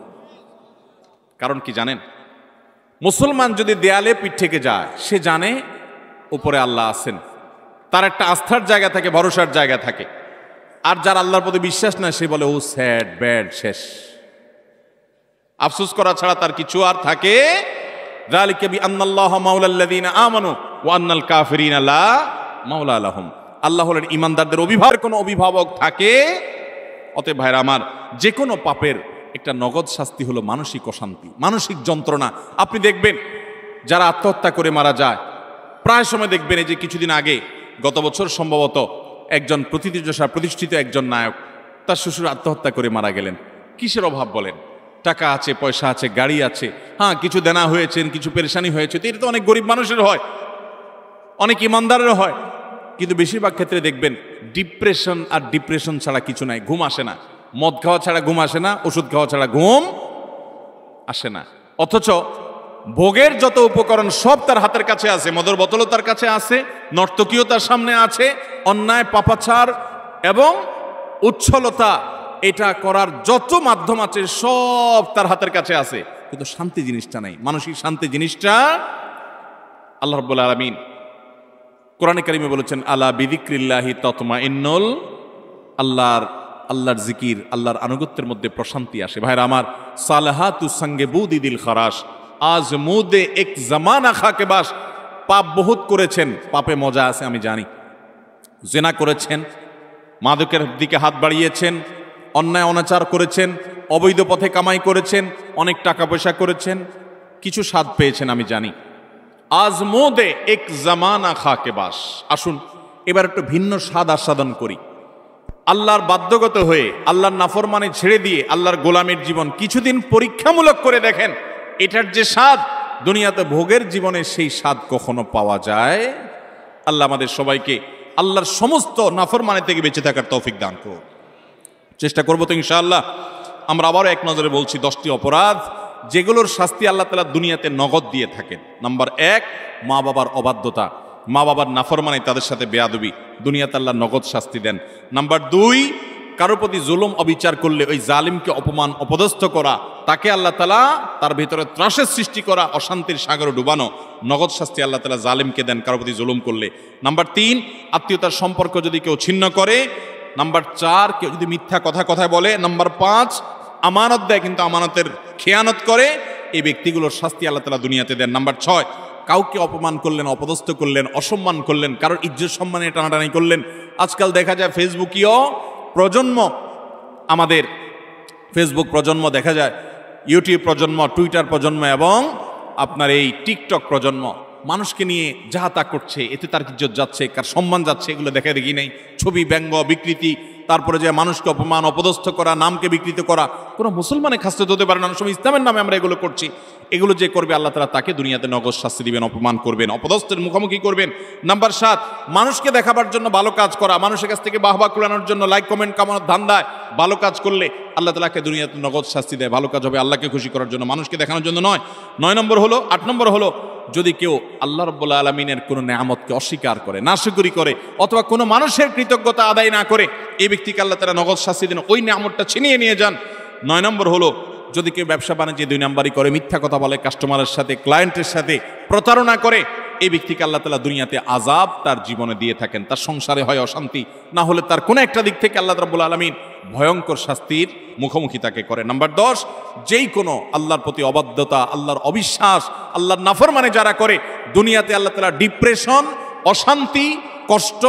Speaker 1: কারণ কি জানেন? মুসলমান যদি দেয়ালে পিঠ থেকে যায়, সে জানে উপরে আল্লাহ আছেন, তার একটা আস্থার জায়গা থাকে, ভরসার জায়গা থাকে। আর যার আল্লাহর প্রতি বিশ্বাস না, সে বলে ও স্যাড, ব্যাড, শেষ। আফসোস করা ছাড়া তার কিছু আর থাকে। যালিকা বিআন্নাল্লাহা মাওলাল্লাযীনা আমানু ওয়া আন্নাল কাফিরিনা লা মাওলা লাহুম। আল্লাহ হলেন ঈমানদারদের অভিভাবক। কোনো অভিভাবক থাকে। অতএব ভাইরা আমার, যে কোনো পাপের একটা নগদ শাস্তি হলো মানসিক অশান্তি, মানসিক যন্ত্রণা। আপনি দেখবেন যারা আত্মহত্যা করে মারা যায়, প্রায় সময় দেখবেন, এই যে কিছুদিন আগে, গত বছর সম্ভবত, একজন প্রতিষ্ঠিত একজন নায়ক, তার শ্বশুর আত্মহত্যা করে মারা গেলেন। কিসের অভাব বলেন? টাকা আছে, পয়সা আছে, গাড়ি আছে, হ্যাঁ কিছু দেনা হয়েছেন, কিছু পেরেশানি হয়েছে, তো এটা তো অনেক গরিব মানুষের হয়, অনেক ইমানদারেরও হয়। কিন্তু বেশিরভাগ ক্ষেত্রে দেখবেন ডিপ্রেশন, আর ডিপ্রেশন ছাড়া কিছু নাই। ঘুম আসে না, মদ খাওয়া ছাড়া ঘুম আসে না, ওষুধ খাওয়া ছাড়া ঘুম আসে না। অথচ ভোগের যত উপকরণ সব তার হাতের কাছে আছে। মদের বোতলও তার কাছে আছে, নর্তকীও তার সামনে আছে, অন্যায়, পাপাচার এবং উচ্ছলতা, এটা করার যত মাধ্যম আছে সব তার হাতের কাছে আছে, কিন্তু শান্তি জিনিসটা নাই। মানসিক শান্তি জিনিসটা আল্লাহ রাব্বুল আলামিন কোরআনে কারিমে বলেছেন, আলা বিযিক্রিল্লাহি তাতমাইন্নুল, আল্লাহর জিকির, আল্লাহর আনুগত্যের মধ্যে প্রশান্তি আসে। ভাইরা আমার, সালাহাতুস সঙ্গে বুদি দিল খারাস, আজ মুদে এক জামানা খাকে বাস। পাপ বহুত করেছেন, পাপে মজা আছে আমি জানি। জেনা করেছেন, মাদকের দিকে হাত বাড়িয়েছেন, অন্যায় অনাচার করেছেন, অবৈধ পথে কামাই করেছেন, অনেক টাকা পয়সা করেছেন, কিছু স্বাদ পেয়েছেন আমি জানি। আজ মোদে এক জামানা খাকে বাস। আসুন এবার একটু ভিন্ন স্বাদ আস্বাদন করি। আল্লাহর বাধ্যগত হয়ে, আল্লাহর নাফরমানি ছেড়ে দিয়ে আল্লাহর গোলামের জীবন কিছুদিন পরীক্ষামূলক করে দেখেন, এটার যে স্বাদ দুনিয়াতে ভোগের জীবনে, সেই স্বাদ কখনো পাওয়া যায়? আল্লাহ আমাদের সবাইকে আল্লাহর সমস্ত নাফরমানি থেকে বেঁচে থাকার তৌফিক দান করুন। চেষ্টা করবো তো ইনশাআল্লাহ। আমরা আবারও এক নজরে বলছি 10টি অপরাধ যেগুলোর শাস্তি আল্লাহ তাআলা দুনিয়াতে নগদ দিয়ে থাকেন। নাম্বার 1, মা বাবার অবাধ্যতা, মা বাবার নাফরমানি, তাদের সাথে বেয়াদবি, দুনিয়াতে আল্লাহ নগদ শাস্তি দেন। নাম্বার 2, কারোর প্রতি জুলুম অবিচার করলে ওই জালিমকে অপমান অপদস্থ করা, তাকে আল্লাহ তাআলা তার ভিতরে ত্রাসের সৃষ্টি করা, অশান্তির সাগরে ডুবানো, নগদ শাস্তি আল্লাহ তাআলা জালিমকে দেন কারোর প্রতি জুলুম করলে। নাম্বার 3, আত্মীয়তার সম্পর্ক যদি কেউ ছিন্ন করে। নাম্বার 4, কেউ যদি মিথ্যা কথায় বলে। নাম্বার 5, আমানত দেয় কিন্তু আমানতের খেয়ানত করে, এই ব্যক্তিগুলোর শাস্তি আল্লাহ তাআলা দুনিয়াতে দেন। নাম্বার 6, কাউকে অপমান করলেন, অপদস্থ করলেন, অসম্মান করলেন, কারোর ইজ্জত সম্মানে টানাটানি করলেন। আজকাল দেখা যায় ফেসবুকীয় প্রজন্ম, আমাদের ফেসবুক প্রজন্ম দেখা যায়, ইউটিউব প্রজন্ম, টুইটার প্রজন্ম এবং আপনার এই টিকটক প্রজন্ম মানুষকে নিয়ে যাহা তা করছে, এতে তার ইজ্জত যাচ্ছে, কার সম্মান যাচ্ছে, এগুলো দেখা দেখি নেই। ছবি, ব্যঙ্গ, বিকৃতি, তারপরে যে মানুষকে অপমান অপদস্থ করা, নামকে বিকৃত করা, কোনো মুসলমানে খাসলত হতে পারে না। অনেক সময় ইসলামের নামে আমরা এগুলো করছি। এগুলো যে করবে আল্লাহ তাআলা তাকে দুনিয়াতে নগদ শাস্তি দিবেন, অপমান করবেন, অপদস্থের মুখোমুখি করবেন। নাম্বার 7, মানুষকে দেখাবার জন্য ভালো কাজ করা, মানুষের কাছ থেকে বাহবা কুড়ানোর জন্য, লাইক কমেন্ট কামানোর ধান্দায় ভালো কাজ করলে আল্লাহ তাআলাকে দুনিয়াতে নগদ শাস্তি দেয়। ভালো কাজ হবে আল্লাহকে খুশি করার জন্য, মানুষকে দেখানোর জন্য নয়। 9 নম্বর হলো, 8 নম্বর হলো, যদি কেউ আল্লাহ রাব্বুল আলামিনের কোনো নেয়ামতকে অস্বীকার করে, নাশুকরি করে, অথবা কোনো মানুষের কৃতজ্ঞতা আদায় না করে, এই ব্যক্তিকে আল্লাহ তাআলা নগদ শাস্তি দেন, ওই নেয়ামতটা ছিনিয়ে নিয়ে যান। 9 নম্বর হলো, যদি কেউ ব্যবসা বাণিজ্যে 2 নাম্বারি করে, মিথ্যা কথা বলে, কাস্টমারের সাথে, ক্লায়েন্টের সাথে প্রতারণা করে, এই ব্যক্তিকে আল্লাহ তাআলা দুনিয়াতে আযাব তার জীবনে দিয়ে থাকেন। তার সংসারে হয় অশান্তি, না হলে তার কোনো একটা দিক থেকে আল্লাহ রাব্বুল আলামিন ভয়ঙ্কর শাস্তির মুখোমুখি তাকে করে। নাম্বার 10, যেই কোনো আল্লাহর প্রতি অবাধ্যতা, আল্লাহর অবিশ্বাস, আল্লাহর নাফরমানি যারা করে, দুনিয়াতে আল্লাহ তাআলা ডিপ্রেশন, অশান্তি, কষ্ট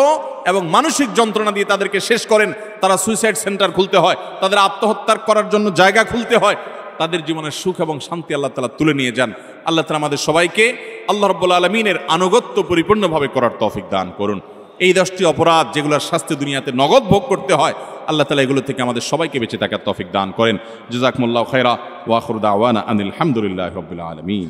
Speaker 1: এবং মানসিক যন্ত্রণা দিয়ে তাদেরকে শেষ করেন। তারা সুইসাইড সেন্টার খুলতে হয়, তাদের আত্মহত্যা করার জন্য জায়গা খুলতে হয়, তাদের জীবনের সুখ এবং শান্তি আল্লাহ তাআলা তুলে নিয়ে যান। আল্লাহ তাআলা আমাদের সবাইকে আল্লাহ রাব্বুল আলামিনের আনুগত্য পরিপূর্ণভাবে করার তৌফিক দান করুন। এই 10টি অপরাধ যেগুলোর শাস্তি দুনিয়াতে নগদ ভোগ করতে হয়, আল্লাহ তাআলা এগুলো থেকে আমাদের সবাইকে বেঁচে থাকার তৌফিক দান করেন। জাযাকুমুল্লাহু খায়রা ওয়া আখিরু দাওয়ানা আনিল হামদুলিল্লাহি রাব্বিল আলামিন।